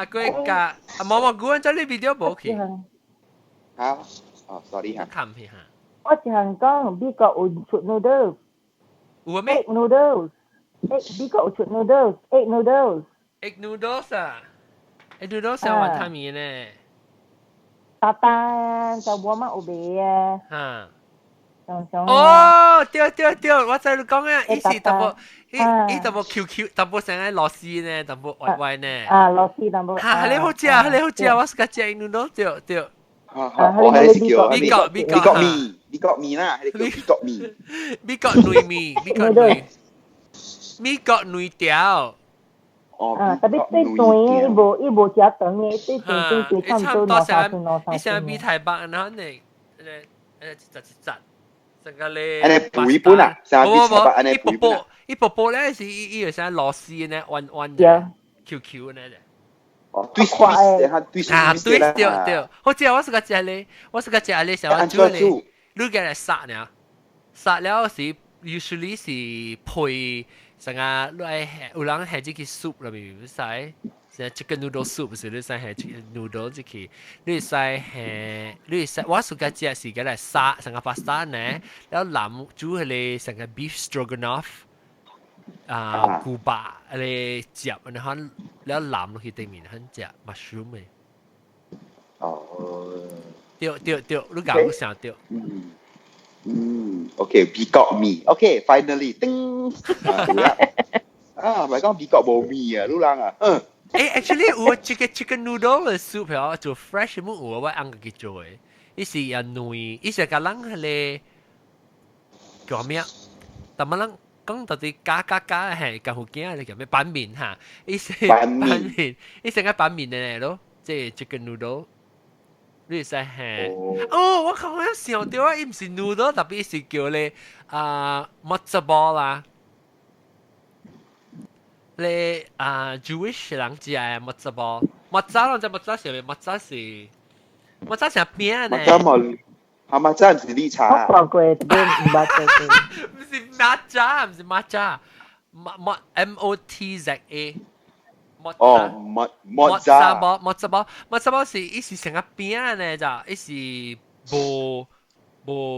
粿甲，冇估咗你 video 冇去。嚇？哦 ，sorry 嚇。看片嚇。我只係講美國有出 noodle。有咩 ？noodles。美國有出 noodles，egg noodles。egg noodles 啊？egg noodles 係雲吞麵呢？但就我媽有賣啊。嚇。上哦，對，我知你講啊，伊是淡薄QQ，淡薄成個螺絲呢，淡薄歪呢。螺絲淡薄。嚇，你好食，我是個食 egg noodles，對。我係食叫美國麵啦，係叫美國麵。美國糯米，美國糯條。tapi tujuannya ibu jatuh ni itu tujuan差唔多你想比台北然後呢，成個咧，你背本啊？一波咧是伊像螺絲呢，彎嘅 QQ 呢嘅。哦，twist，對，好似我是個食咧，想我煮咧，你嘅嚟殺呢？殺了是 usually 是配。成個你有人係這個 soup 裏面唔使，成 chicken noodle soup 不是你使係 noodle 這個，你使我所講只是個嚟沙成個 pasta 呢，แล้ว淋煮係你成個 beef stroganoff 古巴你夾然後แล้ว淋落去對面很夾 mushroom 嘅。哦。對，你講想對。OK， 美國麵 ，OK，finally，叮，唔係講美國冇麵啊，老人啊，actually 有 chicken noodle 嘅 soup 啊，做 fresh 冇有我啱佢做嘅，伊是有內，伊是個人係叫咩？但係人講到底加係舊好驚你叫咩板麵嚇？伊是板麵，伊成個板麵嚟咯，即係 chicken noodle。你使係我講我想到啊，伊唔是 noodle，特別是叫你matzo ball 啦，你Jewish 人食嘅 matzo ball，matzo 人就 matzo 是咩 ？matzo 是邊呢？matzo 唔是綠茶。我講過，但係唔捌過。唔是 matcha，M-O-T-Z-A。matza ball 是伊是成個餅呢咋，伊是無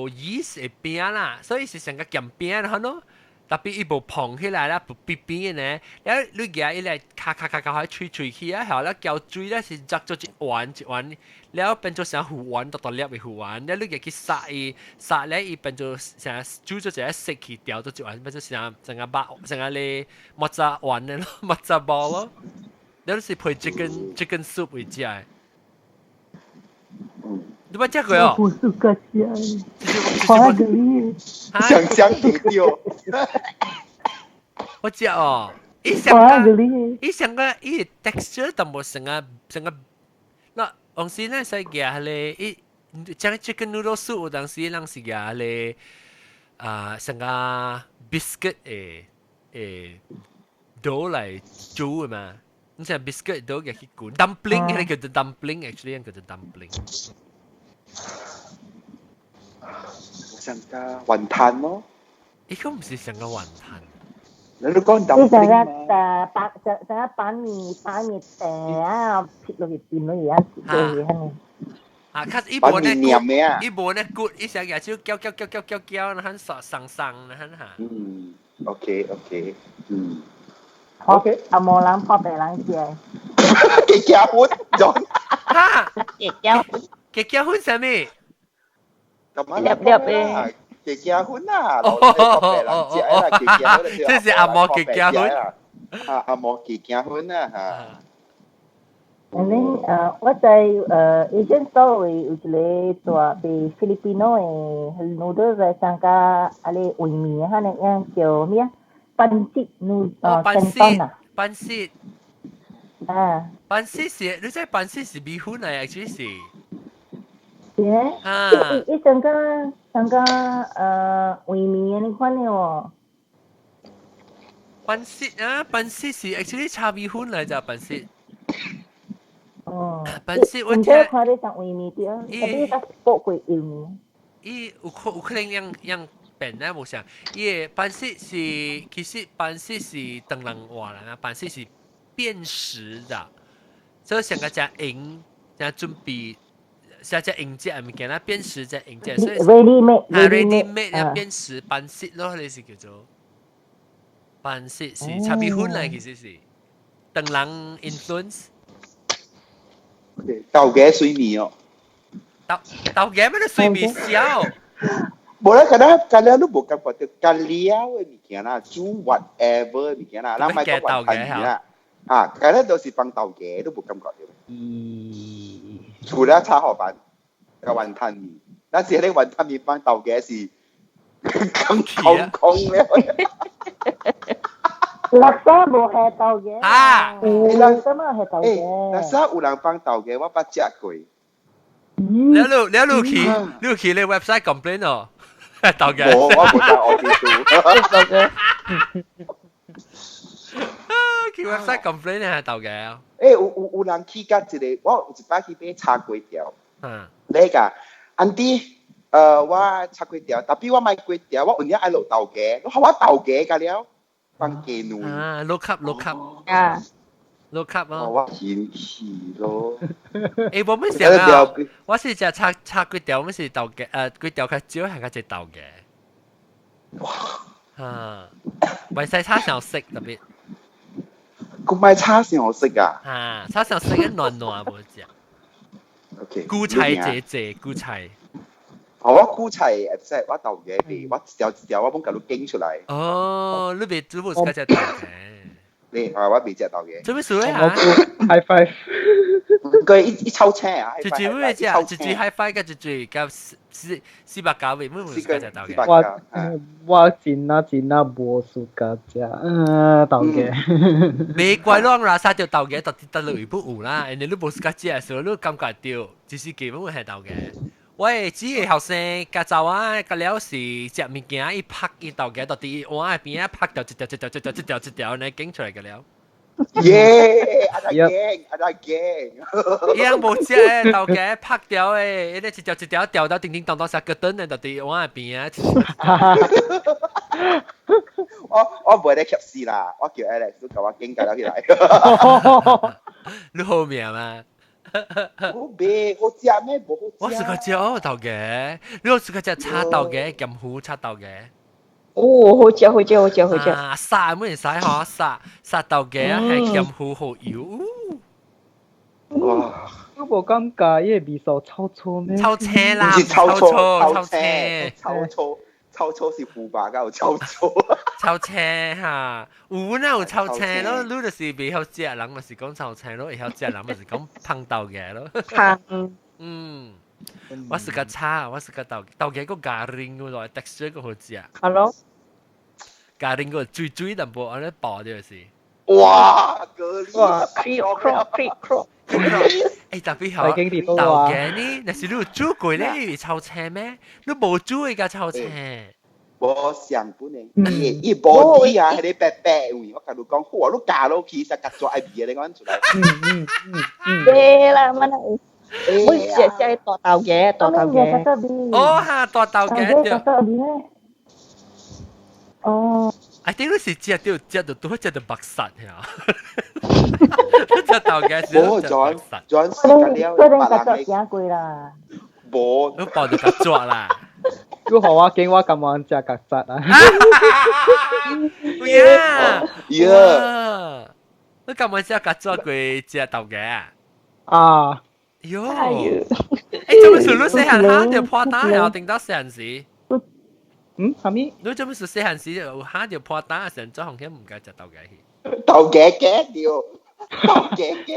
yeast 嘅餅啦，所以伊是成個鹹餅然後呢，特別伊無膨起來啦，無邊邊嘅呢，然後你夾伊嚟卡去吹起啊，然後咧攪水咧是執咗一碗，然後變做成糊丸，粒嘅糊丸，然後你夾去殺咧，伊變做成煮咗一食起掉咗一碗，變做成個咧matza丸咧咯，matza ball 咯。你是配 chicken soup 為食嘅，你冇食過哦？不是個食，花嘅，想到，我食哦，伊成個伊 texture 淡薄成個，嗱，當時咧使夾咧，伊將 chicken noodle soup 有當時人是夾咧，成個 biscuit 誒 dough 嚟煮嘅嘛。你食 biscuit 都嘅去管 dumpling，嗰啲叫做 dumpling，actually 叫做 dumpling。上個雲吞咯，呢個唔是成個雲吞。你都講 dumpling 嘛？成個板面誒啊，撇落去掂落去啊，跌落去係咪？啊，卡一般咧，一般咧 good，一成日就叫，然後上，然後嚇。OK， OK， 阿冇人破病人食。結婚咗。嚇！結婚什麼？結婚啊！這是阿嬤結婚。阿嬤結婚啊嚇。And then 我在Asian store 有一個做被 Filipino 嘅 noodle 在上個阿啲烩麵嚇，你樣叫咩啊？pansit canton 啊。pansit。啊。pansit 是你知 pansit 是米粉嚟嘅，其實是。係啊。一上個烩麵你看了哦。pansit 是 actually 炒米粉嚟咋 pansit。哦，pansit 我聽看你上烩麵啲啊，但係佢煲過油麵。有可能樣變咧冇想，伊 pansit 是其實 pansit 是當人話啦，pansit 是變時的，所以成個只ing只準備，只ing隻物件啦，變時只ing隻，所以 ready made 啊變時 pansit 咯，你是叫做 pansit 是炒米粉嚟，其實是當人 influence。豆嘅水麵哦，豆嘅咩都水麵少。冇啦，kadang lu bukan pada kaliau ni kena cu whatever ni kena lah mai kau buat tadi lah. Kadang tu si pang tau ge tu bukan kau dia. 除了炒河粉個雲吞麵，但是呢雲吞麵放豆嘅是咁空咧。垃圾冇係豆嘅，垃圾冇係豆嘅。垃圾有人放豆嘅，我捌食過。你去你 website complain 哦，豆嘅。我冇得我啲去 website complain 係豆嘅。有人去甲一個，我有一擺去買炒粿條。你講，auntie，我炒粿條，但係我買粿條，我有啲愛落豆嘅，我豆嘅㗎了。放雞女look up 啊 look up 咯，我嫌棄咯。我們想啊，我是食炒粿條，我們是豆嘅，粿條較少係較隻豆嘅。哇！咪使炒上色特別。佢買炒上色啊？炒上色一暖冇食。OK。菇菜謝菇菜。我菇菜即係我豆嘅味，我一條我幫佢攞經出嚟。哦，你未做冇食隻豆嘅？你我未食豆嘅。做咩事啊 ？High five。佢一抽青啊！一注咩只？一注 high five 跟住注加400味，冇食隻豆嘅。我真無暑假食豆嘅。未怪啷啦，殺條豆嘅，特啲得嚟不糊啦。人哋都冇食隻嘅時候，都感覺到，只是基本會係豆嘅。喂，只係後生，家就啊，個了是食物件一拍一豆嘅，到啲碗入邊一拍掉一條，你經出嚟嘅了。耶！阿大驚，一樣冇食誒豆嘅拍掉誒，你一條掉到叮叮當當成個燈嘅，到啲碗入邊啊。我唔會得吸絲啦，我叫 Alex 都教我經介咗起來。你好命啊！好味，好食咩？冇好食。我食過隻豆嘅，你有食過隻炒豆嘅，咁好炒豆嘅。好食。沙咩人使嗬？沙豆嘅係咁好油。哇！我無感覺伊個味素臭臭咩？臭青啦，唔是臭臭。臭臭是腐敗㗎，臭臭。臭青嚇，有哪有臭青咯？你就是未曉食人，咪是講臭青咯；會曉食人，咪是講烹豆嘅咯。我食個炒，我食個豆嘅個咖喱個來 texture 個好食。Hello。咖喱個最淡薄，我咧爆咗是。哇！咖喱。哇 ！Creep。特別好豆嘅呢，但是你有煮過咧，你臭青咩？你冇煮嘅臭青。冇无上本诶，伊无啲啊，迄个白白位，我甲你讲，哇，你加落去，实甲做爱味你讲出来。对啦，mana？我食大豆嘅，大豆嘅。哦哈，大豆嘅對。哦。I think 你是食到都食到白殺呀。食豆嘅時候食白殺。轉時間了，個人夾作正貴啦。無。你爆到夾作啦。如何我見我咁樣食曱甴啊？Yeah，你咁樣食曱甴佢食豆嘅啊？啊！喲，誒，做咩事？你細漢下條破蛋係定到細漢時？係咪？你做咩事？細漢時有下條破蛋成咗紅天唔該食豆嘅去。豆嘅掉，豆嘅掉。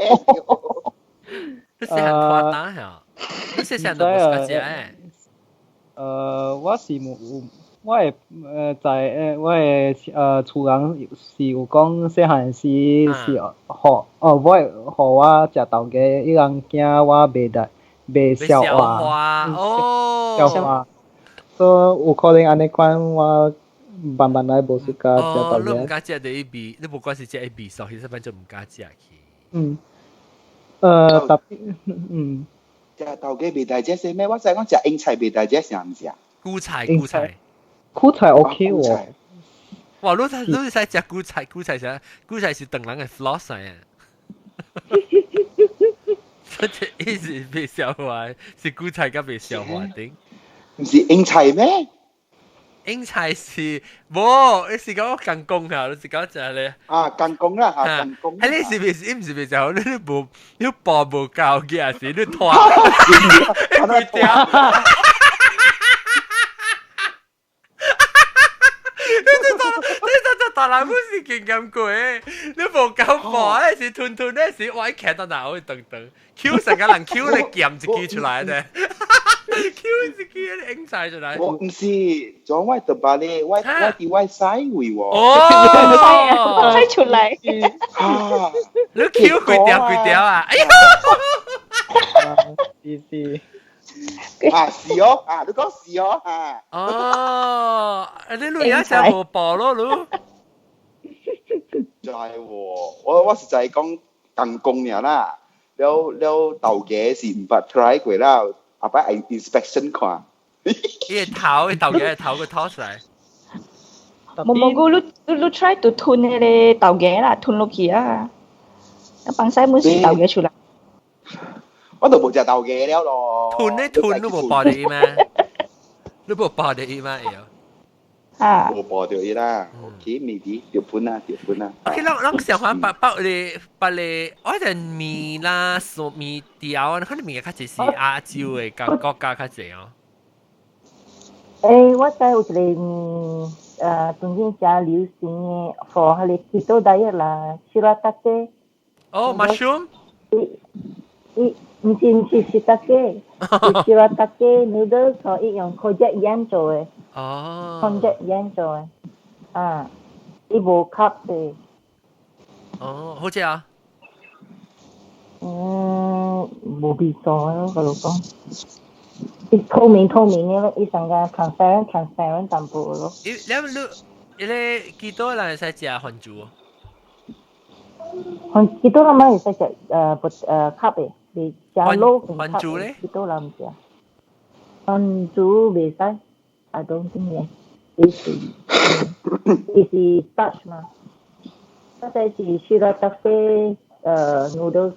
你細漢破蛋係？你細漢都冇食過誒？我是冇，我係我係厝人是有講細漢時是學我食豆嘅，伊人驚我袂消化，消化，所以有可能安尼款我慢慢來無事甲食豆嘅。你唔敢食第一味，你無關係食一味素，其實反正唔敢食去。特別食豆嘅味大隻食咩？我使講食英菜味大隻食唔食？菇菜 OK 喎。哇！你使食菇菜是等人嘅 floss 嚟啊！一直被消化，是菇菜甲被消化頂。唔是英菜咩？英菜是冇，你是講更公啊？你是講就係你啊，更公啦嚇，更公。喺你是唔是就好？你播無夠嘅啊？是你拖，你掉。大男母是勁咁貴，你無夠貨咧是吞咧是我一企到哪會等，Q 成個人 Q 你夾一支出來咧 ，Q 一支你影晒出來。我唔是，仲我特別咧，我啲我洗會喎。哦，睇出嚟。你 Q 攰掉啊！哎呀，是。啊是哦，啊你講是哦啊。哦，你女人就冇爆咯，你。就係喎，我實在講更公嘅啦，了豆嘅是唔捌 try 過啦，阿爸係 inspection 看。伊頭豆嘅頭佢拖出嚟。冇，你 try to 吞嗰啲豆嘅啦，吞落去啊，放曬滿是豆嘅出嚟。我都冇食豆嘅了咯。吞你冇爆你咩？你冇爆你咩嘢？啊，冇爆掉伊啦。OK，未必條盤啊。OK，咱想翻把你，我陣麵啦，素麵條，可能麵較濟是亞洲嘅國家較濟哦。我知有一個最近真流行嘅，for 迄個 keto diet 啦，shirataki。哦 ，mushroom。唔是shirataki，係 shirataki noodle， 所以用 konjac yam 做嘅。哦。konjac yam 做嘅，伊無卡嘅。哦，好食啊。無味素咯，我老講。伊透明嘅，伊成個 transparent 淡薄咯。你幾多人使食番薯？幾多人咪使食卡嘅？你食撈番薯咧？幾多人唔食？番薯未使 ，I don't think 嘅。伊是 starch 嘛？嗰隻是shirataki noodles。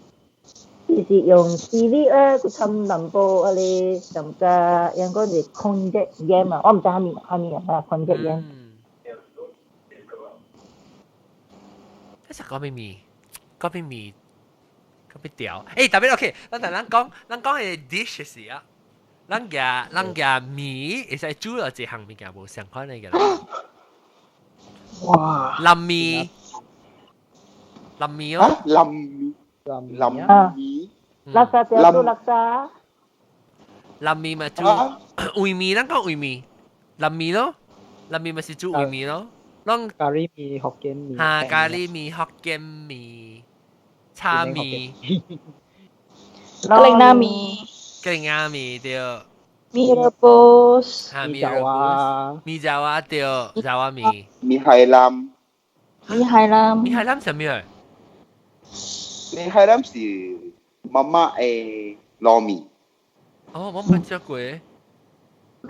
伊是用seaweed啊，佢浸淡薄啊咧，浸個應該係 konjac yam 啊，我唔知係咪啊 konjac yam。一食嗰邊麵條。誒，特別 OK，咱講嘅 dish 是啊，咱嘅米會使煮落一項物件無相款嘅啦。哇！淋米哦。淋米。laksa 條做 laksa。淋米咪煮燴米，咱講燴米，淋米咯，淋米咪是煮燴米咯。咖喱米、福建米。嚇，咖喱米、福建米、炒米、格陵蘭米。格陵蘭米對。米勒波斯，哈，米米热爪布，哇，米爪哇对，爪哇米，米海南，米海南，米海南什么样？米海南是妈妈诶糯米。哦，我冇食过。你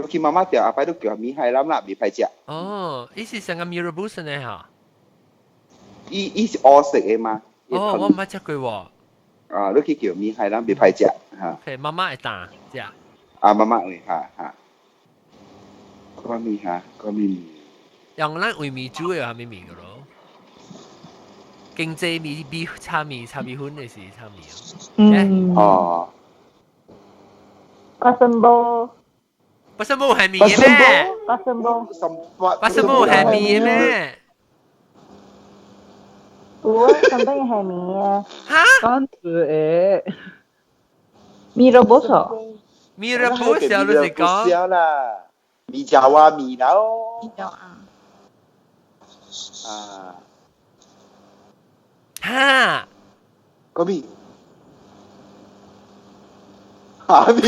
去妈妈店阿伯都叫米海南啦，未歹食。哦，伊是成个米热布森的哈。伊是黑色的嘛，哦，我冇食过喎。啊，你去叫米海南未歹食哈。OK，妈妈会打食。啊，妈妈会哈哈。嗰米哈，嗰米。用咱为米煮嘅係咪米嘅咯？經濟米比炒米粉嘅是炒米哦。哦。巴森波，不是冇係米嘅咩？巴森波，不是冇係米嘅咩？我上班也係米啊。哈？番子诶，米勒波索，米熱布小你是講？啦，米爪哇米啦哦。米爪啊。啊。哈？嗰米。哈米。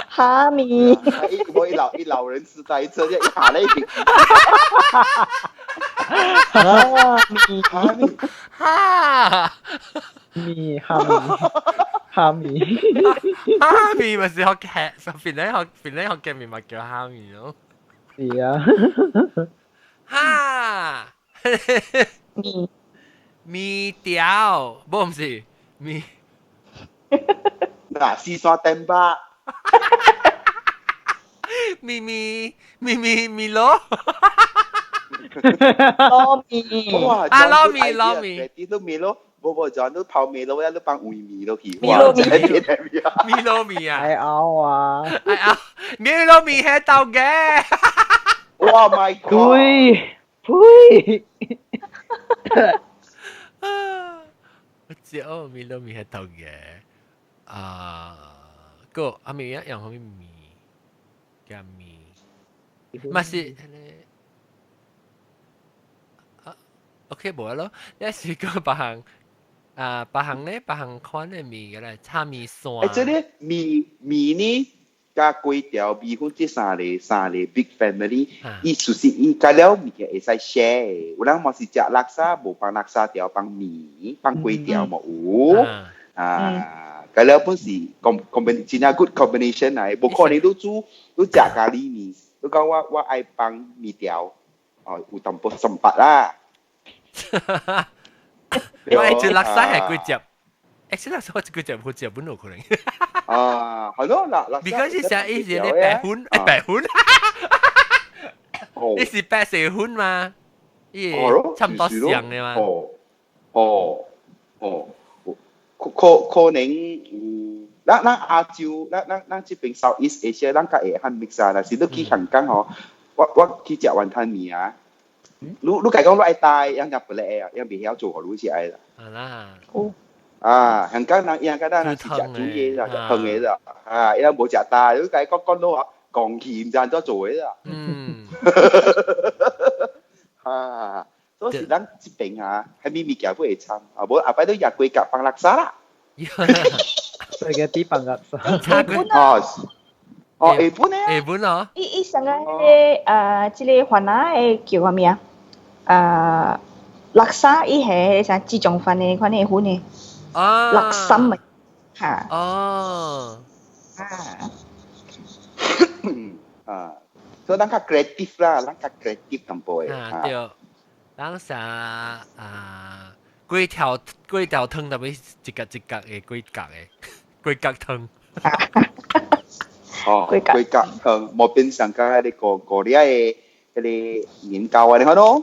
哈密，我一老人痴呆症，一下咧一哈密哈？米哈密，哈密咪是學劇，邊咧學嘅咪咪叫哈密咯。是啊，哈？米米條，唔是米。嗱，試刷定吧。米咯。糯米，哇！撈米，啲都米咯，冇咗都泡米咯，一都放回米咯，去。米咯米米咯米啊！还熬啊，係啊，米咯米係豆嘅。哇 ！My God！呸！我知哦，米咯米係豆嘅。啊，個阿咪一樣可以米加米，咪是OK 冇咯。一時個別行款嘅米嘅咧，炒米線。即係米呢？加粿條、米粉即三個 big family，伊就是伊加了物件會使 share。有人嘛是食垃圾，無放垃圾條，放米，放粿條嘛有。啊，加了本是真係 good combination 嚟，無可能都食咖喱米。你講我愛放米條，哦，有淡薄深白啦。我愛做垃圾係粿條。actually 垃圾我粿條好似本路可能。啊，係咯，嗱， because 係成一啲白粉，白粉，呢是白蛇粉嘛？咦，差唔多像嘅嘛？可能咱亞洲，咱這邊 Southeast Asia，咱較會漢 mix 啊，但是你去香港吼，我去食雲吞麵啊，你講講你愛帶，人家不嚟啊，人未曉做，你是愛啦。係啦。啊，香港人是食煮嘢啦，烹嘢啦，啊，因為冇食大，你講到話鋼鉗就都做嘅啦。啊，所以咱這邊啊，係咪物件會參，啊，無後擺都日粿夾放垃圾啦。spaghetti 放垃圾。哦，日本咧？日本哦。伊上個即個番仔嘅叫啥物啊？垃圾伊係啥自助飯嘅款嘅款嘅。垃圾咪嚇。哦。所以咱較 creative 啦，咱較 creative 淡薄嘅。啊對，咱啥粿條湯特別一格嘅粿格湯。哦，粿格湯，冇變成個嗰啲國內嘅嗰啲年糕啊，你看咯。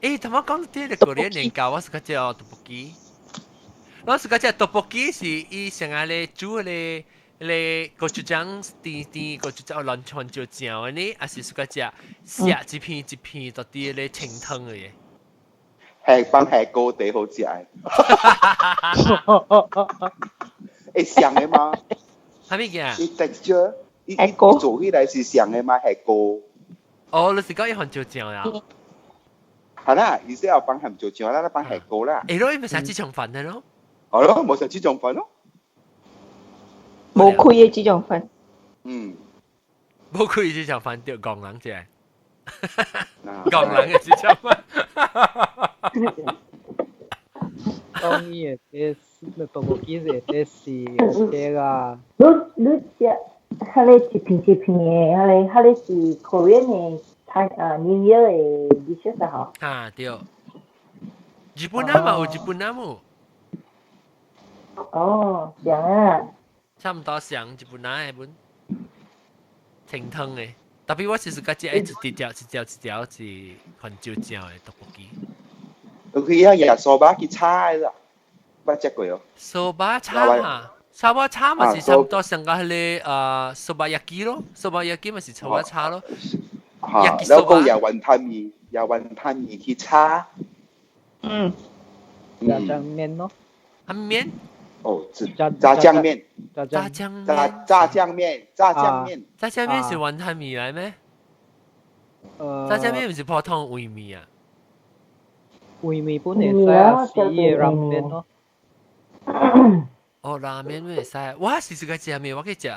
誒，同我講啲國內年糕，我是個叫떡볶이。我是個叫떡볶이是伊成日咧煮咧고추장啲고추장亂串就醬呢，還是個叫食一片一片到啲咧清湯嘅嘢。係放係高地好食嘅。會像嘅嘛？係咩嘅？伊 texture，伊做起來是像嘅嘛？係高。哦，你是講一項就醬呀？係啦，意思係放鹹就醬啦，放係高啦。誒，咯，咪成自助飯嘅咯。係咯，冇成自助飯咯。冇開嘅這種飯。冇開這種飯掉港人啫，港人嘅這種飯。當然誒，你多過幾日誒是 OK 啦。你食，迄個一片誒，迄個是 Korean 誒，New Year 誒 dishes 啊嗬。啊對，日本啊嘛有日本啊冇。哦，像啊。差唔多像日本啊，日本清湯誒，特別我其實家姐一條是很少醬誒떡볶이。佢日日soba去炒啦，不食過哦。soba炒啊，soba炒咪是差唔多上個係soba yaki咯，soba yaki咪是soba炒咯。嚇，แล้วก็有雲吞麵去炒。炸醬麵咯。係麵？哦，炸醬麵。炸醬麵是雲吞麵嚟咩？炸醬麵唔是普通燴麵啊？燴麵本嚟使啊，是嘅拉麵咯。哦，拉麵會使，我是個食麵，我去食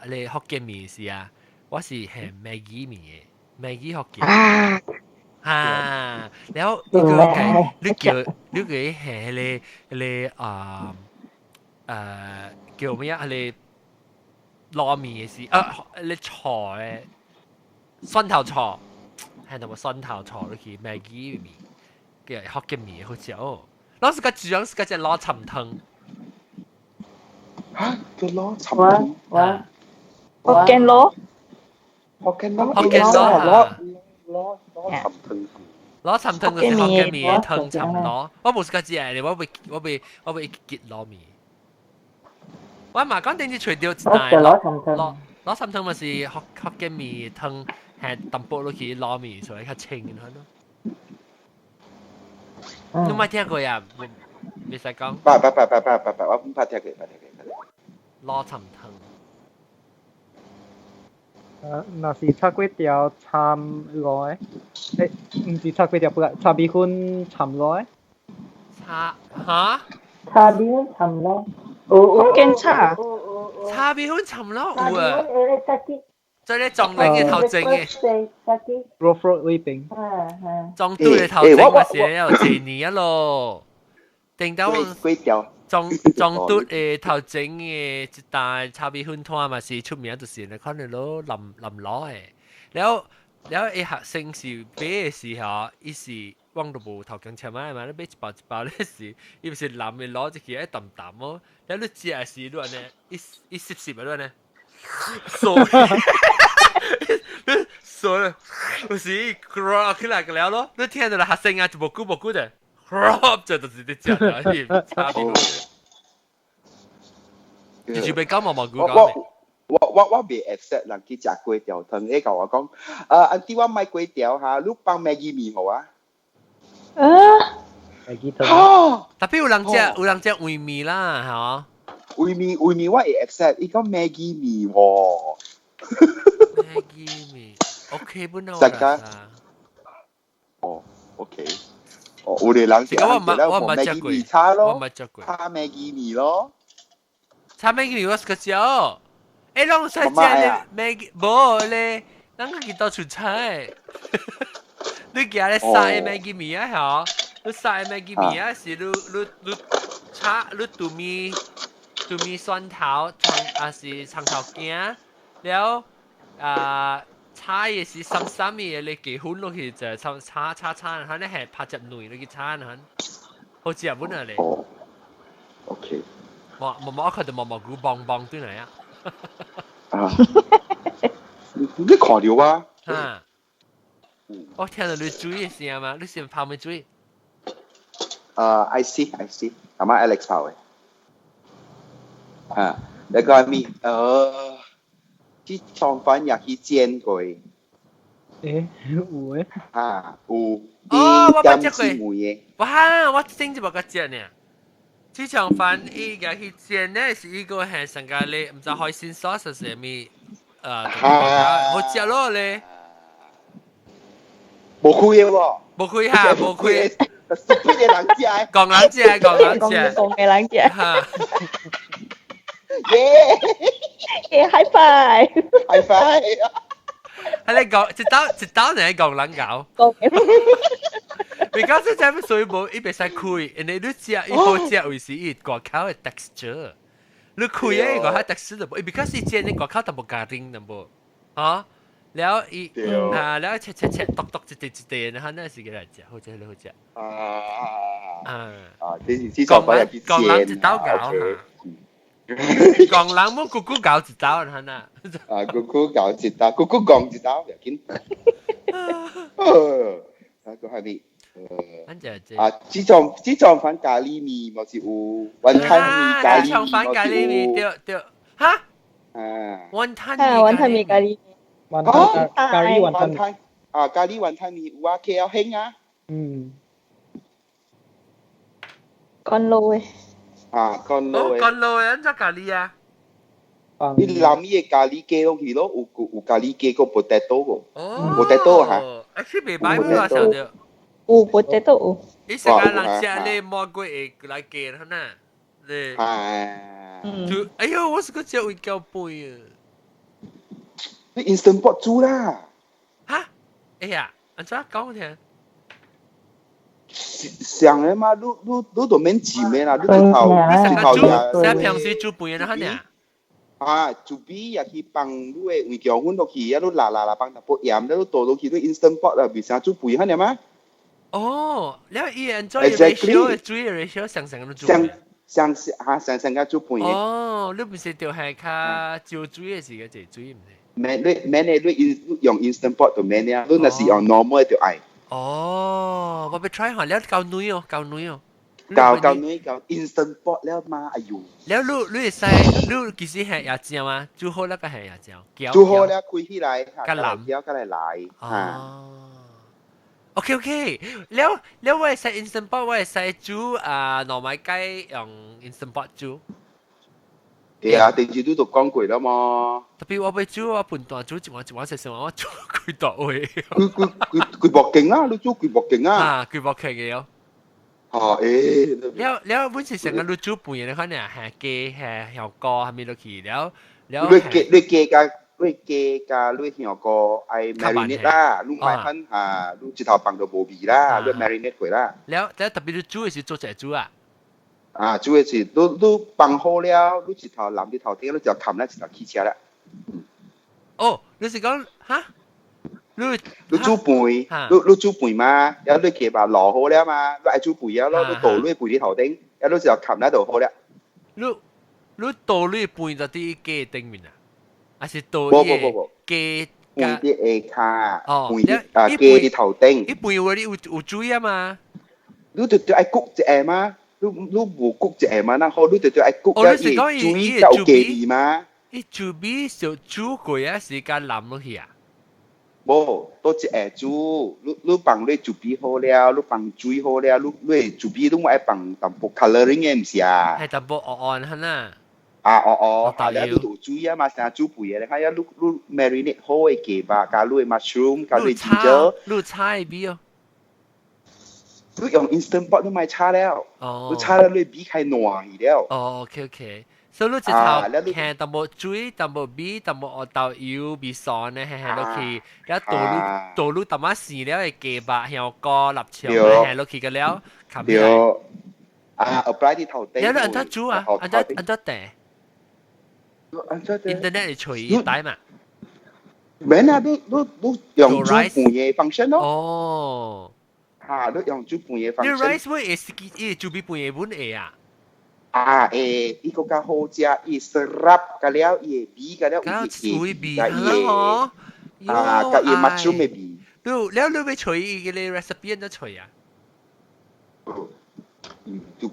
你福建麵是啊，我是係Maggi麵嘅，Maggi福建。啊，然後你叫係叫咩啊？你糯米嘅是你菜嘅蒜頭菜，係同埋蒜頭菜都係Maggi麵嘅福建麵好食哦。攞是個醬是個只攞沉湯。嚇，個攞沉湯。福建螺。福建螺。福建螺啊。攞沉湯。攞沉湯就是福建麵嘅湯沉螺。我冇試過食嘅，我被結螺麵。我媽講點知除掉一大攞沉湯咪是福建麵湯係淡薄落去螺麵，所以較清啲咯。你冇聽過呀？未使講。不，我唔怕聽佢。攞沉湯。那是炒粿條參螺誒，唔是炒粿條，不係炒米粉參螺誒。炒米粉參螺。福建炒。炒米粉參螺有啊。即係你撞你嘅頭整嘅。raw fruit 味餅。撞對嘅頭整嘅時候有幾年咯。定到撞對嘅頭整嘅一大炒米粉湯嘛是出名就是你可能攞淋螺嘅。แล้ว一學生是買嘅時候，伊是往到無頭前前買嘛，你買一包咧是，伊唔是淋嘅螺就起一啖啖咯。แล้ว你食嘅時陣呢，一攝嘅呢，所以有時 crop 起來個了咯，你聽到啦學生啊就無久嘅 crop 就就是啲食啦，差別。你準備講毛毛菇講我未 accept 人去食粿條湯，你甲我講，阿弟我買粿條嚇，你放Maggi麵好啊？Maggi湯。特別有人食燴麵啦，嚇。燴麵我會 accept，伊講Maggi麵喎。Maggi麵 ，OK 本來我啦。哦 ，OK。哦，有啲人食我唔係食過，炒咯，我唔係食過。炒Maggi麵咯。炒Maggi麵我食過少。誒，攏使食Maggi，無咧，咱個見到出菜。你今日殺嘅Maggi麵啊，嚇！你殺嘅Maggi麵啊，是你炒你杜米蒜頭是長頭頸，了炒嘅是深嘅，你幾款落去就炒，佢咧係拍隻內落去炒，佢好似日本人嚟。哦 ，OK。我看到毛毛菇棒對嚟啊！你看到啊？嚇！我聽到你煮嘅聲嘛，你先泡咩煮？I see，阿媽 Alex 泡嘅。你講咩？啲腸粉也去煎過。誒，有誒。有。我冇食過。哇！我真係冇個食呢。啲腸粉伊個去煎呢，是一個係上個你唔知海鮮sauce係咩？好食咯咧。冇開喎。冇開嚇，冇開。食嘅人食。講人食。講嘅人食。耶，high five，high five，係你講一刀你係講撚搞。講你講即係水冇一邊使開，人哋都知啊，一部只為是一個口嘅 texture。你開嘅個係 texture 就冇，because 以前你個口就冇加丁就冇，嚇。แล้วอีแล้วเช็ดตกจิตๆนะคะนั่นสิกี่ไรจ้ะ好似好似ที่สองก็อยากกิน講人一刀搞講人冇咕咕搞一刀นะน่ะ咕咕搞一刀咕咕講一刀อยากกินแล้วก็係นี่自從翻咖喱麵冇是有雲吞麵咖喱麵翻咖喱麵對嚇雲吞麵咖喱咖喱雲吞咖喱雲吞麵有啊 KL 興啊乾撈嘅乾撈乾撈嘅咁就咖喱啊你諗嘢咖喱雞落去咯有咖喱雞個 potato 個 potato 嚇actually 未買過時候就有 potato 有你成日人食你魔鬼會來雞啦呐你哎呦我是個只會叫背啊你 instant pot 煮啦嚇哎呀安怎講我聽上嘅嘛你都免錢嘅啦你直頭你平時煮飯啦嚇煮飯也去放你嘅魚醬粉落去啊你辣放淡薄鹽你倒落去你 instant pot 啦變成煮飯嚇你嘛哦แล้วอีอันจ้อย ratio จุ้ย ratio 上咁煮上嘅煮飯哦你唔是條係卡照煮嘅時嘅就煮唔係你用 instant pot 就免啊你若是用 normal 就愛哦我ไป try 下แล้วเกาหนุ่ย哦เกาหนุ่ย instant pot แล้วมาอายุแล้ว你ใส่你其實係椰椒嗎煮好แล้วก็係椰椒煮好แล้ว開起來ก็淋椒ก็嚟OK แล้ว我係ใส่ instant pot 我係ใส่煮หน่อไม้ไก่用 instant pot 煮定住都講過啦嘛特別我俾煮我半段煮一碗食我煮佢度位佢薄勁啊你煮佢薄勁啊佢薄勁嘅有แล้ว本時成日你煮半嘢你可能係雞係香菇係咪落去แล้ว你香菇愛 marinate 啦你買翻你一頭放到無味啦你 marinate 佢啦แล้ว特別你煮嘅時做隻煮啊煮嘅時你放好了你一頭淋啲頭頂你就冚咧一頭起車啦你是講嚇你煮飯你煮飯嘛然後你騎吧落好了嘛你愛煮飯咯你倒你飯啲頭頂然後你就冚咧就好了你倒你飯就啲雞頂面啊還是倒啲雞飯啲下飯雞啲頭頂啲飯嗰啲有水啊嘛你就愛焗一下嘛你無焗一下嘛然後你就愛焗了水有雞味嘛伊煮米就煮過啊時間淋落去啊無多一下煮你放你煮米好了你放水好了你煮米你愛放淡薄 coloring 嘅唔是啊係淡薄暗嚇呐แล้วดูจุยมาสั่งจุปุ๋ยเลยค่ะแล้วลูก marinate ห้อยเก็บกับลูก mushroom กับลูก ginger ลูกชาบีอ่ะลูก用 instant pot ลูกไม่ชาแล้วลูกชาแล้วลูกบีไข่หนัวอีกแล้วOK 所以ลูกจะทำแค่淡薄จุย淡薄บี淡薄อตาอิวบีซอนเนี่ยแห่ลูกขี้แล้วตัวลูก淡มาสีแล้วไอ้เก็บเหี่ยวกอหลับเชียวแห่ลูกขี้กันแล้วขับไปapply ที่เท้าเต้แล้วอันนั้นจุอ่ะอันนั้นแต่internet 嚟隨意帶嘛？唔係啊，都用煮飯嘢 function 咯。哦，都用煮飯嘢 function。你 rice 會係煮比飯嘢本嘢啊？呢個較好食，伊 syrup 個了，伊味個了，伊味啦嗬。個伊 mushroom 嘅味。你會隨意嘅你 recipe 都隨啊？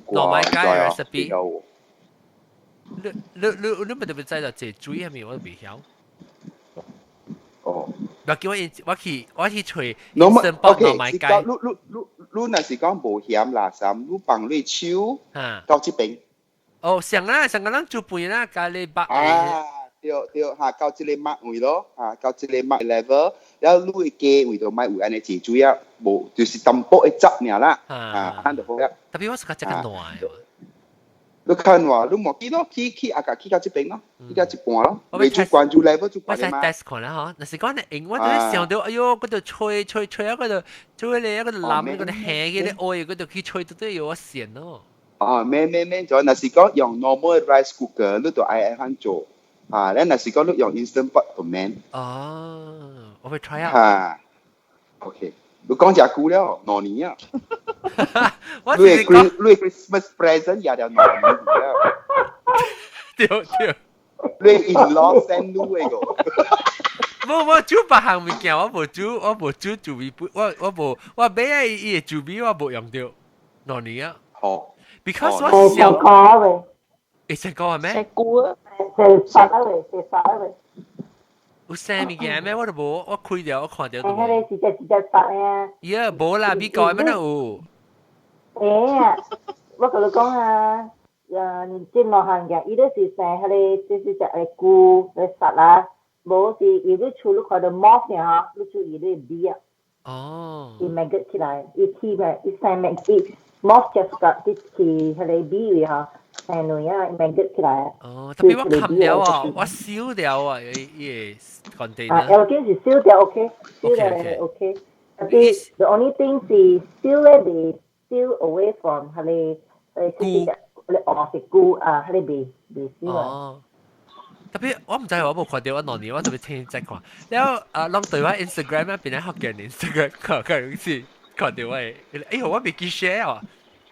糯米雞 recipe。你咪特別知道這水係咪我都未曉。我叫我去吹instant pot 糯米雞。你若是講無鹹辣三，你放你手到這邊。上個人做飯啦，咖喱白。對，到這個麥位咯，到這個麥 level，然後你嘅雞位就麥位安尼煮水啊，無就是淡薄嘅汁爾啦，安就好啦。特別我是個這個暖。你看話，你莫記咯，去啊去到這邊咯，去到一半咯，未做關注 level 做我使關嘛。test 看啦嗬，那是講你英文都想到，哎喲，嗰度吹啊，嗰度吹你，嗰度攬，嗰度輕嘅啲愛，嗰度去吹都有我線咯。哦，咩，就那是講用 normal rice cooker，你都愛按做啊，然後那是講你用 instant pot 同咩？哦，我會 try out。嚇 ，OK，你講只久了，2年啊。我只是講，你 Christmas present 也就2年了。對。你 in law send 你個。我煮別項物件，我無煮煮味，我買啊伊個煮味我無用到2年啊。好。because 我小，會食過係咩？食菇啊，食殺啊喂，食殺啊喂。有啥物件咩？我都無，我開掉，我看到都無。迄個一隻殺啊。呀，無啦，美國咩都有。啊，我同你講啊，即落行嘅，伊都是食迄個，就是食個菇嚟殺啦。無是伊你厝你看到 moth 呢，你厝伊你味啊。哦。伊maggot起來，伊起來，伊生咩？伊 moth 就個啲起迄個味嗬，生女啊，伊maggot起來。哦，特別我冚了啊，我燒了啊，伊個 container。啊，要緊是燒掉 OK，燒掉係 OK。特別 the only thing 是燒咧係燒 away from 係你即係你學食菇啊，係你未燒啊。哦。特別我唔知我冇看到我2年，我特別聽即看。แล้วลอง對我 Instagram 嗰邊咧學嘅 Instagram 佢好似看到我，哎呀我未記 share 啊，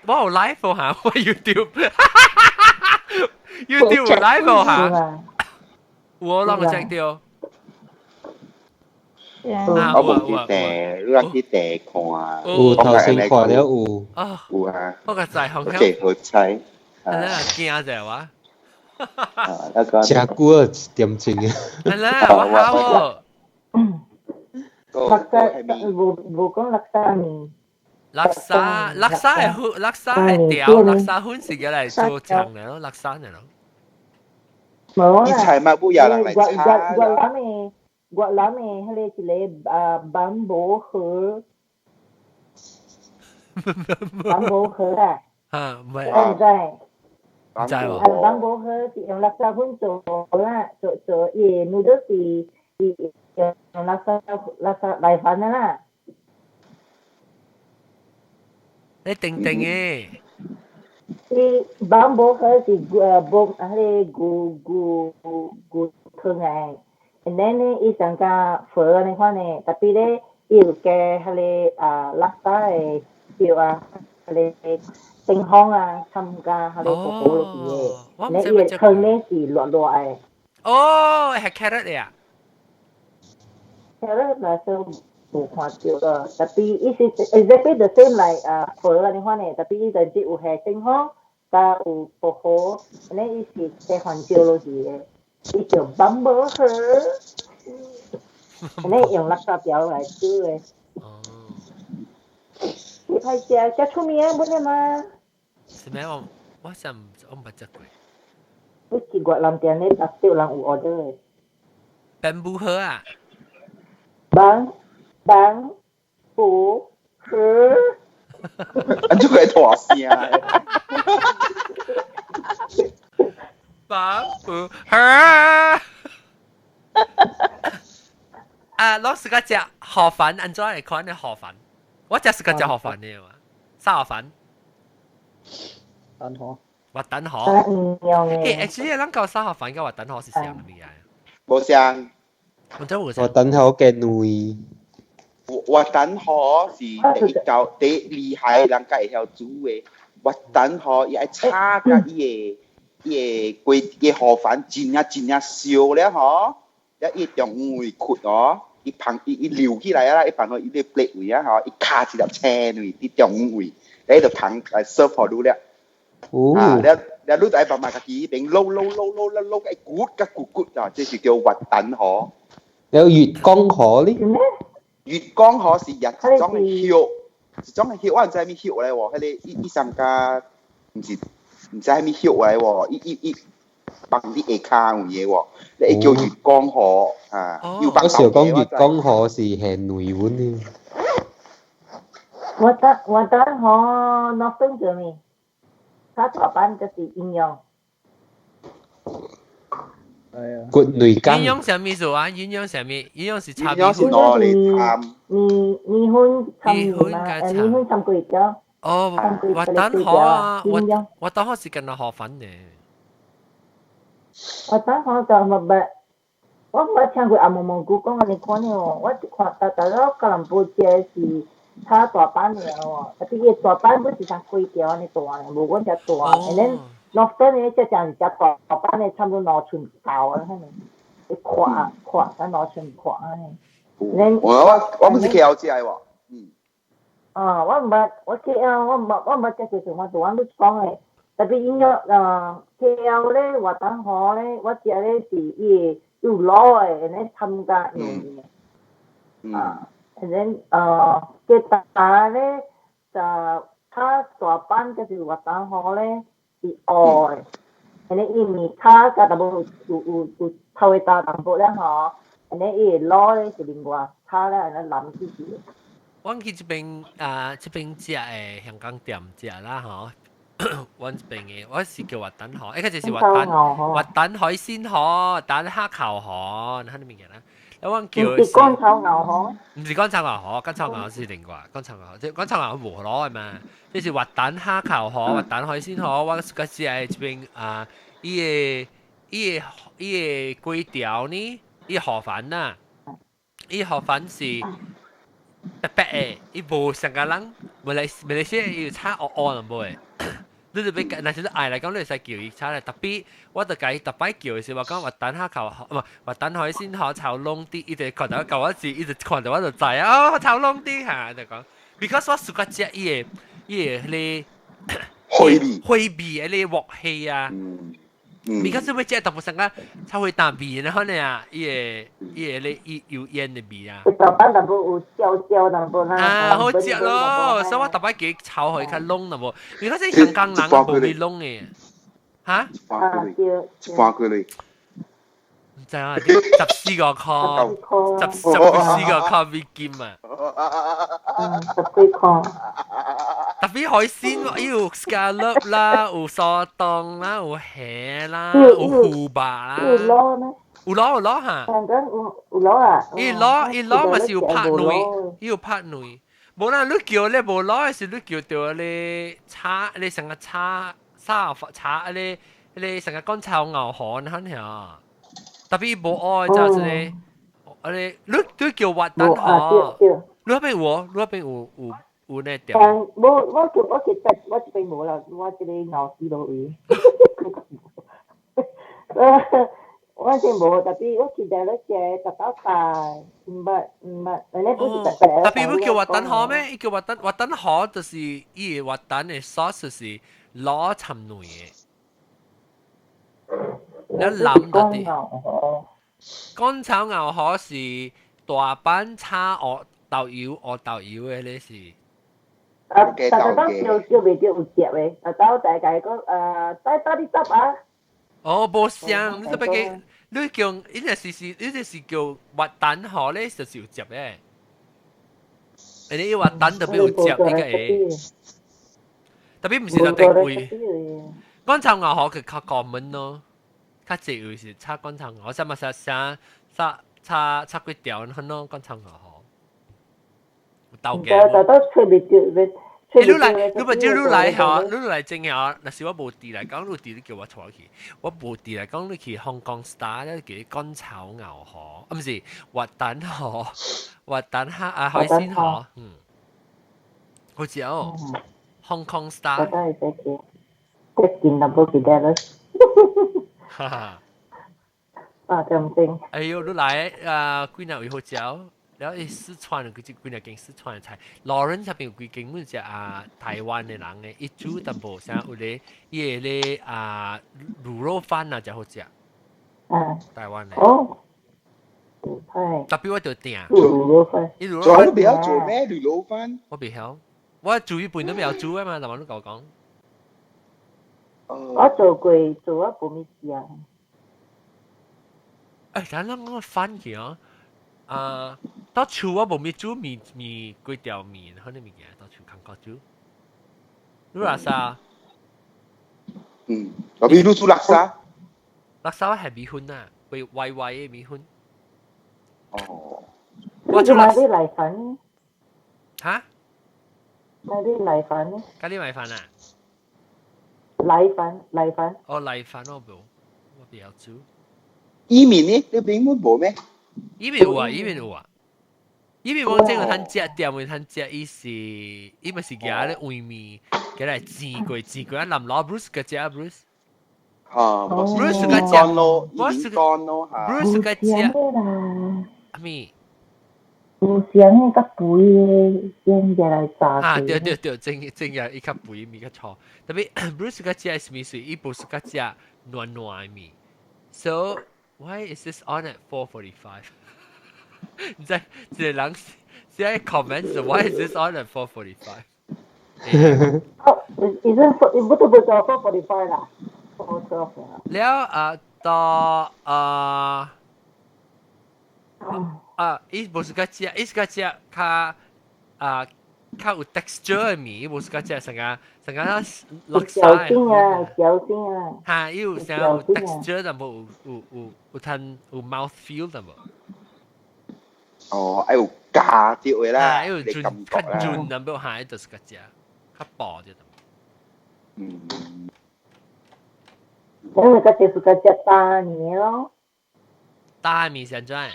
我有 live 下我 YouTube 有 live 下，我啷個 check 到？我冇記得，你話記得看。有頭先看了有。有啊。我個在行好似好彩。係啦，驚者話。食久了點睛啊！係啦，我好喎。laksa 無講 laksa 面。laksa 係條laksa 款是嘅嚟做長嚟咯，laksa 嚟咯。冇啊！啲菜物不有人嚟炒。我諗嘅係你一個bamboo 盒，bamboo 盒啊。啊，唔係。唔知。唔知喎。bamboo 盒是用 laksa 款做啦，做嘢 noodles 是用 laksa 嚟飯嘅啦。你定嘅。啲 bamboo 盒是木係古湯嘅。and then 呢，伊上加火呢款呢，特別呢，伊有加迄個laksa 嘅料啊，迄個正方啊，參加迄個薄薄落去嘅，呢伊個湯呢是熱嘅。哦，係 carrot 嚟啊 ？carrot 嗱就冇看到咯，特別伊是 exactly the same like 火呢款呢，特別伊就只有係正方加有薄荷，呢伊是加番椒落去嘅。伊叫 bamboo 盒，你用垃圾條嚟煮嘅。哦。你睇下，真出名本嚟嘛？是咩？我唔食過。你去越南店咧，特少人有 order 嘅。bamboo 盒啊？bamboo 盒。安做佢大聲啊！bamboo 盒。老師個隻河粉，安怎嚟看呢河粉？我只是個隻河粉嘅嘛，沙河粉。蛋河。滑蛋河。actually 咱講沙河粉跟滑蛋河是相味啊？冇相。滑蛋河嘅女。滑蛋河是第厲害人家會曉煮嘅。滑蛋河伊愛炒甲伊個河粉真燒咧嗬，一中位ขุ哦，伊流起來啦，伊放喺伊個 plate 位啊嗬，伊卡一粒青位，啲中位，你就糖嚟 serve 好咗咧。啊，แล้วรู้จักประมาณกี่เป็นโลไอ้กุด啊，這是叫滑蛋河。有月光河呢？月光河是日種嘅葉，一種嘅葉，我唔知係咩葉嚟喎，迄個伊上加唔知係咩葉嚟喎，伊放啲下骹有嘢喎，你叫月光河啊。我時候講月光河是係內碗呢。滑蛋河 Northern 做咩？叉大班就是營養。骨內鴛羹。鴦什麼數啊？鴛鴦什麼？鴛鴦是炒米鴛鴦是粉。攞嚟探米粉參米粉嘛，加米粉參粿條。哦，滑蛋河啊，滑蛋河是跟河粉嘅。滑蛋河就咪，我唔捌聽過阿毛毛姑講安尼款嘅喎，我一看大佬可能無食是炒大班嘅喎，特別個大班本是像粿條安尼大嘅，無阮遮大。and then 落粉咧，即係食大班咧，差唔多攞寸頭啊，係咪？你跨，等攞寸跨安尼。我唔是 KL 食喎。我唔捌，我唔捌即係我同我都講嘅，特別音樂KL 咧滑蛋河咧，我食咧是伊有攞嘅，咧參加用嘅。and then 嘅大咧就炒大班就是滑蛋河咧是鵝嘅，and then 伊咪炒個淡薄有透嘅大淡薄咧嗬，and then 伊攞咧是另外炒咧，然後淋啲嘅。我去這邊食誒香港店食啦嗬，我這邊嘅我是叫滑蛋河，一個就是滑蛋海鮮河、蛋蝦球河，睇啲物件啦。我叫唔是乾炒牛河，唔是乾炒牛河，乾炒牛河是另外，乾炒牛河即乾炒牛河無攞係嘛？即是滑蛋蝦球河、滑蛋海鮮河，我嗰時係這邊伊個粿條呢，伊河粉啊，伊河粉是。白白誒，伊無成個人，馬來西亞伊有炒黑黑淡薄誒。你就俾，但是你嗌嚟講，你會使叫伊炒咧。特別我就計特別叫嘅時候，講滑蛋蝦球，唔係滑蛋海鮮河炒燶啲，伊就看到舊我字，伊就看到我就知啊，炒燶啲嚇就講。because 我suka 食伊個迄個灰味迄個鑊氣啊。because 你會食大部分個炒會淡味嘅可能啊，伊有煙嘅味啊。大班淡薄有焦淡薄啦。啊，好食咯，所以我特別幾炒佢較燶淡薄。如果係香港人冇味燶嘅，嚇？翻過嚟。唔知啊，14個塊，14個塊美金啊！10幾塊。特別海鮮有 scallop 啦，有沙當啦，有蝦啦，有虎巴啦。有攞咩？有攞嚇。香港有攞啊？伊攞咪是有拍內，伊有拍內。無啦，你叫咧無攞，是你叫到咧炒，你成個炒你成個乾炒牛河你睇下。特別無愛就係你叫滑蛋河，你嗰邊有呢點？我這邊冇啦，我這裡牛屎佬魚。我這冇，特別我記得咧隻特包飯，唔係，你不是特別要叫滑蛋河咩？伊叫滑蛋河就是伊滑蛋嘅 sauce 就是攞尋內嘅。你諗到啲乾炒牛河是大班炒豆油嘅呢是。特登叫未叫有食嘅，特登大概講帶啲汁啊。哦，無香，你特別嘅，你叫你就是叫滑蛋河咧，就是有汁嘅。你滑蛋特別有汁，應該係。特別唔是特定會。乾炒牛河佢較common咯。較濟有是炒乾炒牛，什麼炒粿條很多乾炒牛河，豆嘅。你來，你唔知你來嚇，你來正嚇，那時我無地嚟講，你地你叫我坐去，我無地嚟講，你去香港 star 咧叫乾炒牛河，唔是滑蛋河，滑蛋蝦啊海鮮河，好似哦，香港 star。我都係即見到冇記得啦。哈哈，正正。哎呦，你來幾日會好食？然後四川佢只幾日經四川嘅菜，老人入邊有幾間嗰隻台灣嘅人嘅，一煮淡薄像有咧伊個咧滷肉飯啊，就好食。台灣嘅。哦。特別我就訂。滷肉飯。滷肉飯。你要做咩滷肉飯？我未曉，我煮一半都未有煮啊嘛，就話你講講。我做過，做咗冇咩事啊。但係我翻去到厝我冇咩煮粿條麵，可能物件到厝感覺煮。你話啥？我比如做垃圾。垃圾係米粉啊，會歪歪嘅米粉。哦。我做垃圾嚟粉。嚇？嗰啲米粉咧？嗰啲米粉啊？米粉。哦，米粉我冇，我比較少。伊麵呢？你邊會冇咩？伊麵有啊，伊麵有啊。伊麵我正個攤食店會攤食，伊咪是夾咧外面嘅嚟煎過，啊，淋落 Bruce 嘅食 Bruce。Bruce 嘅乾咯，伊麵乾咯嚇。Bruce 嘅食。咩？有時候個肥嘅煎嘅嚟炸嘅。對，正日伊較肥咪較錯。特別 Bruce 嘅食係咩水？伊不是嘅食暖嘅咪。So why is this on at 4:45? 你知一個人寫 comments why is this on at 4:45? 已經不都不到4:45啦。了到伊無是個食，伊是個食較有 texture 嘅米，伊無是個食成個落沙嘅。嚼勁啊！嚇，伊有成有 texture 淡薄有 mouth feel 淡薄。哦，有加啲位啦，有較潤淡薄嚇，就是個食較薄啲淡薄。因為個就是個食大米咯。大米現在？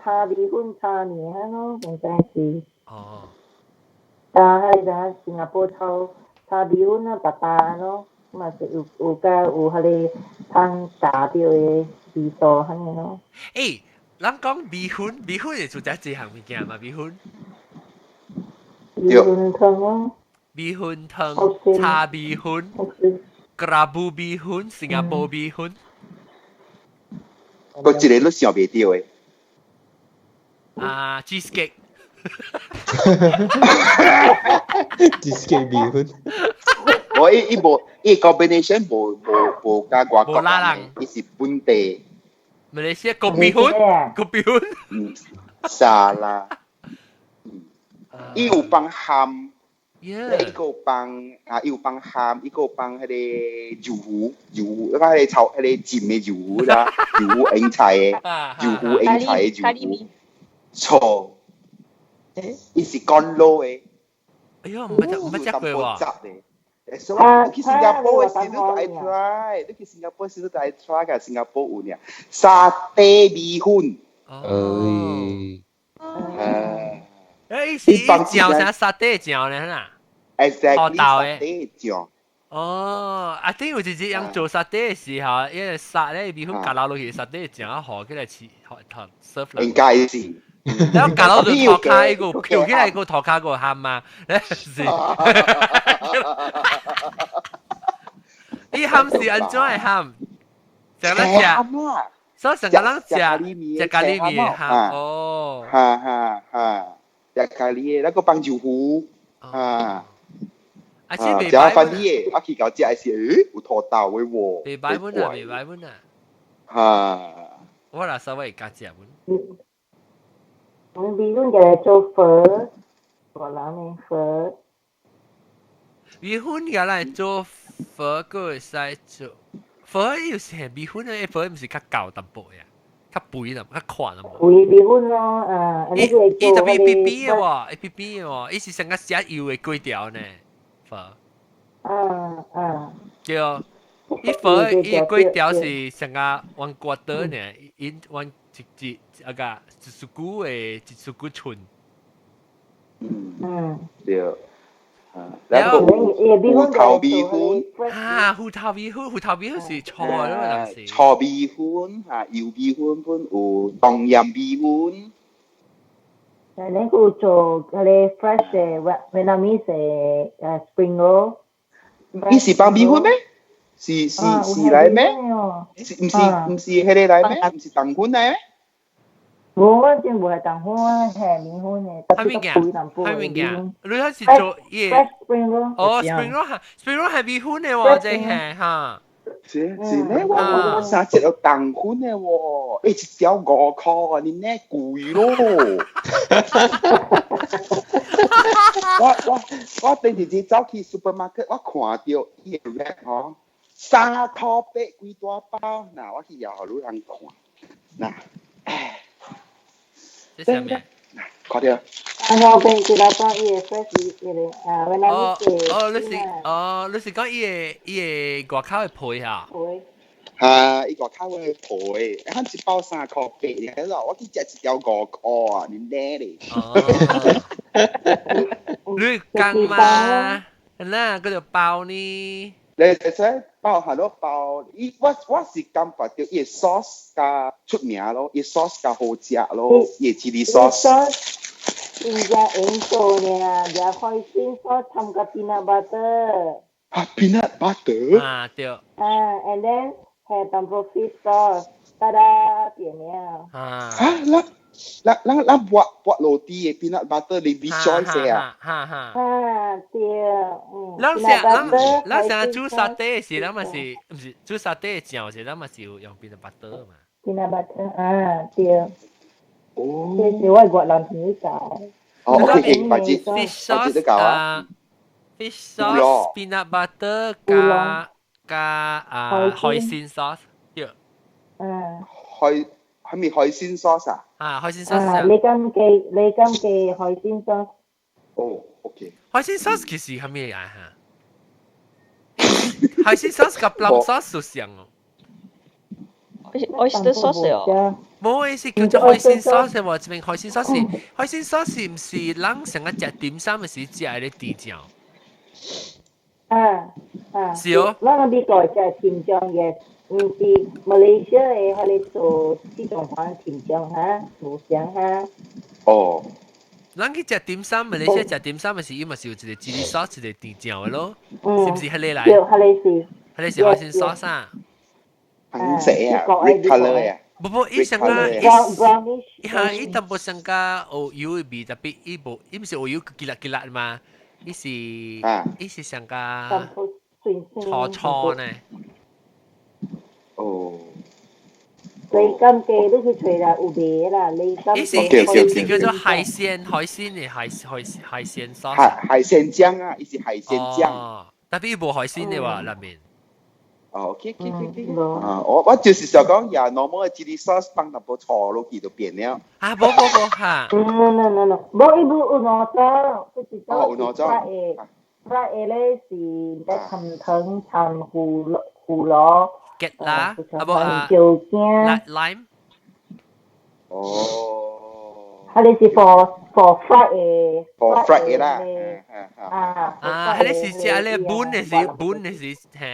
炒米粉炒米咯，現在是。哦。但係新加坡炒米粉啊，大咯，嘛是有迄個湯炸掉嘅味道咁樣咯。誒，咱講米粉係做一項物件嘛？米粉湯啊。米粉湯、炒米粉、Krabu 米粉、新加坡米粉。個一個都想袂到誒。cheesecake。cheesecake 米粉。我伊 combination 無加外國人，伊是本地。馬來西亞kopi粉。沙拉。伊有放鹹。伊個放伊有放鹹，伊個放迄個油糊，迄個炒迄個浸的油糊啦，油糊ing菜的，油糊ing菜的油糊。錯。伊是乾撈的。哎呀，唔捌食過喎。所以你去新加坡嘅時都愛 try， 你去新加坡時都愛 try 㗎，新加坡有呢沙爹米粉。是醬啥沙爹醬呢？啦 ？Exactly， 沙爹醬。哦，啊，等有一隻人做沙爹嘅時候，因為沙咧米粉夾落去沙爹醬啊，學起來似serve 啦。應該是。แล้วกะเราดูทอคายกูเกี่ยวที่ไหนกูทอคายกูทำมาแล้วสิอีทำสิอันจ้อยทำจากนั้นจะ所以成個人食咖喱麵嚇，哦，食咖喱嘅，那個放油糊，啊，先未擺翻啲嘢，我去搞食時，有土豆嘅喎，未擺本啊，未擺本啊，我嗱稍微加食本。米粉就係做粉，荷蘭嘅粉。米粉嘅嚟做粉，佢會使做粉，有時米粉嘅粉唔是較厚淡薄呀，較肥淡，較寬淡薄。肥米粉咯，伊特別 BB 嘅喎，BB 嘅喎，伊是成個食油嘅粿條呢，粉。對，伊粉伊粿條是成個one quarter呢，伊one一個一股嘅一股寸。對。然後芋頭米粉，芋頭米粉是錯咯，陣時。炒米粉油米粉有冬陰米粉。你有做嗰啲 fresh 嘅 Vietnamese 嘅spring roll。伊是放米粉咩？是嚟咩？唔是迄個嚟咩？唔是冬粉嚟咩？我真唔係豆腐啊，係米粉嘅，特別肥淡薄嘅米粉。你嗰時做嘢 spring roll。哦 ，spring roll 嚇 ，spring roll 係米粉嘅喎，真係嚇。是咧，我三隻有豆粉嘅喎，一條5塊啊，你呢貴咯。我第二日走去 supermarket， 我看到伊个 rap 吼，3箍8几大包，嗱，我去摇互你人看，嗱，这什么？看到。我跟佢老闆伊個 fresh 嘅when I was 你是講伊個外口的皮啊？伊外口的皮，喊一包3箍8，你咯，我去食一條5箍啊，你叻咧！你講嘛？嗱，嗰條包呢？你即包下咯包，我是感覺到伊個 sauce 加出名咯，伊 sauce 加好食咯，伊 chili sauce。人家印度呢，就海鮮 sauce ทำกับ peanut butter。peanut butter？對。and then 係當 profit sauce，得啦，點樣？咱抹落地嘅 peanut butter 你 rejoice 啊？對，咱成煮沙爹時，咱咪是唔是煮沙爹醬時，咱咪是用 peanut butter 嘛？peanut butter 對。這是外國人同你講。OK， 或者 fish sauce peanut butter 加海鮮 sauce， 對。係咪海鮮 sauce 啊？海鮮 sauce。你咁嘅海鮮 sauce。OK。海鮮 sauce 其實係咩啊？海鮮 sauce กับ plum sauce 都像哦。oyster sauce 哦。冇意思，叫做海鮮 sauce 喎，這邊海鮮 sauce 唔是人成日食點心嘅時食嘅甜醬。是哦。我哋美國食甜醬嘅，唔是馬來西亞嘅，佢哋做呢種款甜醬嚇，冇相嚇。咱去食點心，馬來西亞食點心嘅時，伊咪是有一個 chili sauce 一個甜醬嘅咯，是唔是？係你嚟？係你是海鮮 sauce 啊？紅色啊 ，red colour 啊。不，伊上個伊淡薄上個烏油嘅味，特別伊唔是烏油吉辣嘛，伊是上個搓呢。你咁嘅都去除啦，有味啦，你咁。伊是叫做海鮮嘅海鮮 sauce。海鮮醬啊，伊是海鮮醬。特別伊無海鮮嘅話，入面。OK。我就是想講，normal 嘅 chili sauce 放淡薄錯落去就變了。冇嚇。冇，伊冇有哪種，就是有哪種？fried 咧是在藤胡蘿。get 啦，條件 lime。佢哋是 for fried 啦。佢哋是食咧本嘅是係。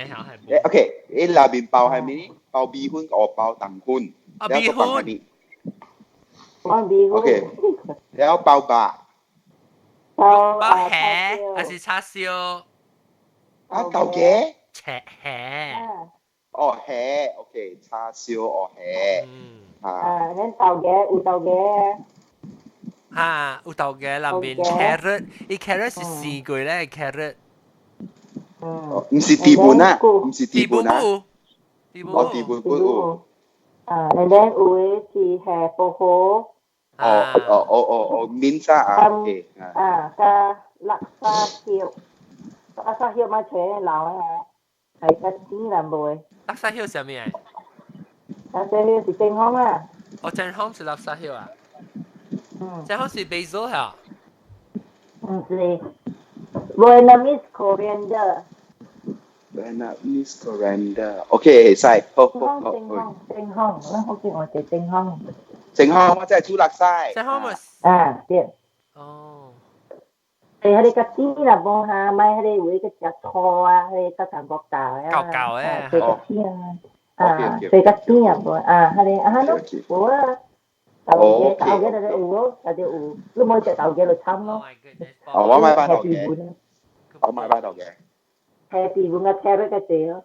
OK， 你裏邊包係咩？包米粉或包蛋粉？米粉。OK， 然後包白。包蝦還是叉燒？豆嘅？蝦。蝦 ，OK， 叉燒蝦。你豆嘅有豆嘅。有豆嘅裏面 carrot， 伊 carrot 是四句咧 carrot。唔是地盤啊，唔是地盤啊。地盤有。and then 有嘅是係薄荷。面沙啊 ，OK。加辣沙葉咪請老啊，係個鮮人味。辣沙葉係咩？辣沙葉是正香啊。正香是辣沙葉啊。正香是 basil 嚇。唔是 ，Vietnamese coriander。Vietnamese coriander，OK， 使，好。正香，好似我哋正香。正香我真係煮辣晒。正香咪。對。佢哋個鮮人冇下，咪佢哋會個隻錯啊，佢哋個長角大啊。舊嘅。佢個鮮佢個鮮人冇佢哋都冇啊。豆嘅就係有咯，就有，你冇隻豆嘅就慘咯。我買翻豆嘅。我買翻豆嘅。係地盤嘅 carrot 嘅字咯。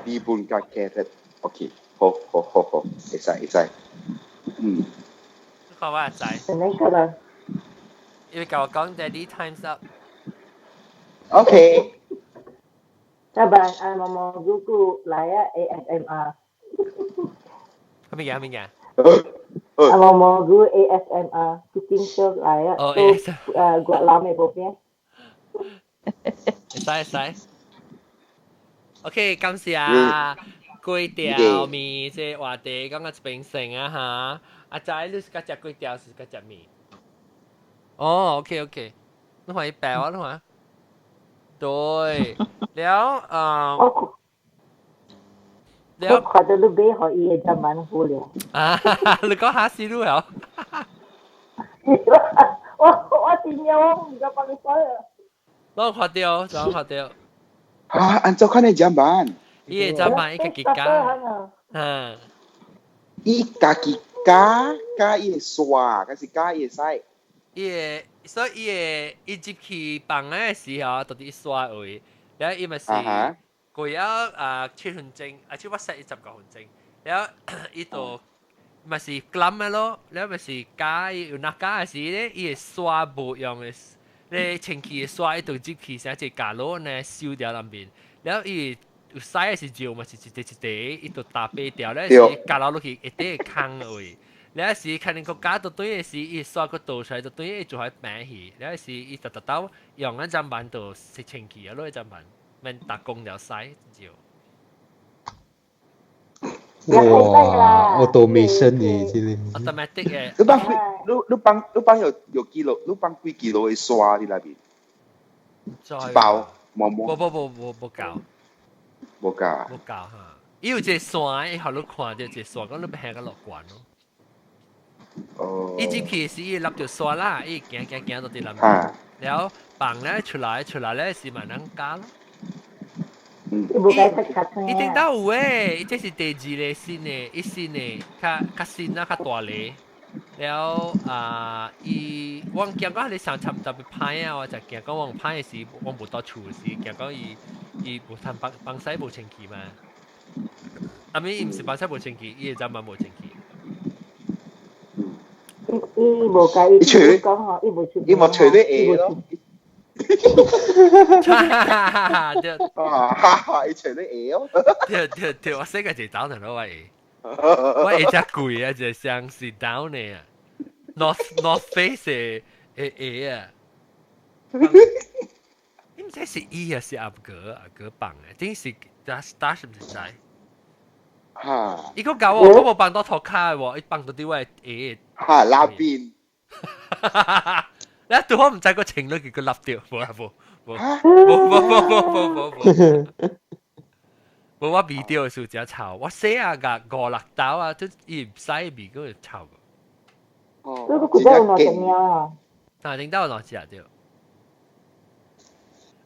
地盤嘅 carrot，OK， 好，會使。講話仔。你個啦。因為教我講 Daddy times up。OK。Sabar，mau buku layak ASMR。咩嘅？mau buku ASMR cooking show layak. So gua lama bopnya. 會使。OK，感謝粿條麵即係話題講個一邊成啊嚇。阿仔，你是個食粿條是個食麵？哦，OK，你話一百啊，你話？對，แล้วแล้วขอจะรู้เบ้ขออีจะมันพูดเลย你講下試錄了我真嘅我唔敢幫你講我看到按照看你怎辦伊會怎辦伊家己加伊家己加伊會刷還是加伊會使所以伊入去房嘅時候到底刷位然後伊咪是過咗7分鐘即我 set 19分鐘然後伊就咪是 glam 嘅咯然後咪是加有哪加嘅時咧伊會刷無用嘅你前期嘅刷伊就入去寫隻架佬呢燒掉兩邊然後伊有使嘅時就咪是一地伊就打飛掉咧是架佬落去一啲坑嘅位แล้วสิคันก็การตัวตัวนี้สิอีสวก็ตัวใช้ตัวตัวนี้จะให้แปลหีแล้วสิอีตัด到用嗰陣版度食前期啊，攞嗰陣版，咪打工了使就。哇，automation 嘅之類。automatic 嘅。你幫有幾多？你幫幾幾多嘅刷喺那邊？包冇搞。冇嚇，伊有一個線，伊互你看到一個線，講你要行個樂觀咯。伊入去是伊立條刷啦，伊行到啲諗，然後放咧出來咧是慢慢加咯。伊頂到有誒，伊這是第二個新誒，伊新誒，較新啊，較大個。然後伊我驚講你上差唔多要歹啊，我就驚講我歹誒時，我無到厝時，驚講伊無通幫使無清氣嘛。阿咪伊毋是幫使無清氣，伊會怎麼無清氣？伊無解，伊講嗬，伊冇除啲嘢咯。伊除啲嘢咯。對，我識個就找人咯，我會只貴啊，就像是 down 嘅啊 ，North Face 嘅啊。你唔知是伊啊，是阿哥綁嘅，定是打是唔是知？伊個搞我冇綁到頭卡喎，伊綁到啲位誒。嚇，那邊。你對我唔知個情侶佢立掉，冇啦冇。冇我味掉嘅時候只炒，我寫啊個5-6刀啊，都伊唔使味嗰個炒個。哦，都覺得有攞點樣？但係頂到攞只掉。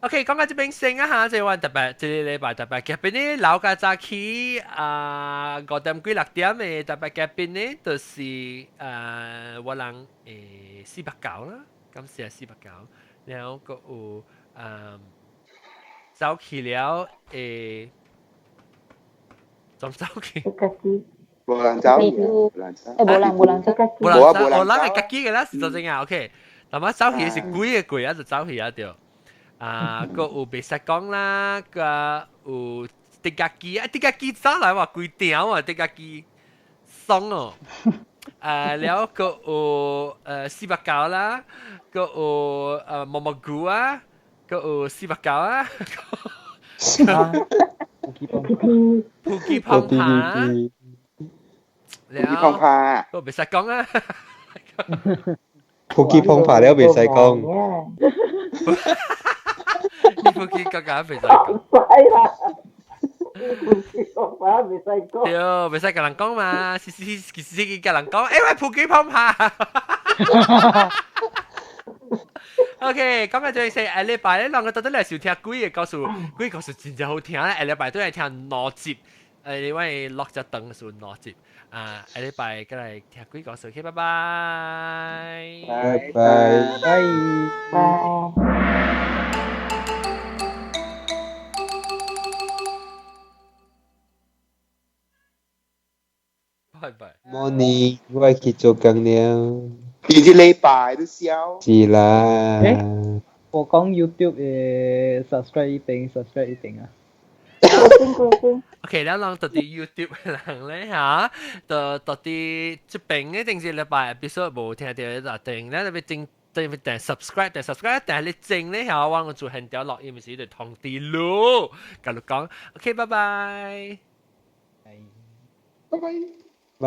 OK， 講緊這邊先啊嚇，即係話特別，即係禮拜特別，入邊呢老家早起5點幾6點嘅特別入邊呢，就是我人489啦，咁是489，然後個有早起了仲早起。無人走，無人走，我人係家己嘅啦，是就正啊 ，OK，咁啊早起是貴啊，就早起啊掉。個有白石講啦，個有迪家機啊，迪家機早來話幾條啊，迪家機鬆哦，แล้ว個有489啦，個有毛毛菇啊，個有489啊，普吉胖扒，แล้ว個白石講啊。普吉胖扒แล้ว白石講。你普吉剛剛未使講。對，未使甲人講嘛，是甲人講，喂普吉胖扒。OK， 今日就係下禮拜咧，兩個到底嚟收聽幾個故事真正好聽咧，下禮拜都係聽兩集，因為落咗燈嘅時候兩集。下禮拜過嚟聽幾個故事 ，OK， 拜拜。拜拜。拜拜。Morning，我去做工了。一禮拜都笑。是啦。我講 YouTube subscribe 一定啊。OK，咱到底 YouTube 人咧嚇，到底這邊嘅定是禮拜 episode 無聽到就定，咱特別對訂 subscribe，但係你整咧下我做很屌落，因為是嚟通知咯，咁就講 OK，拜拜。拜拜。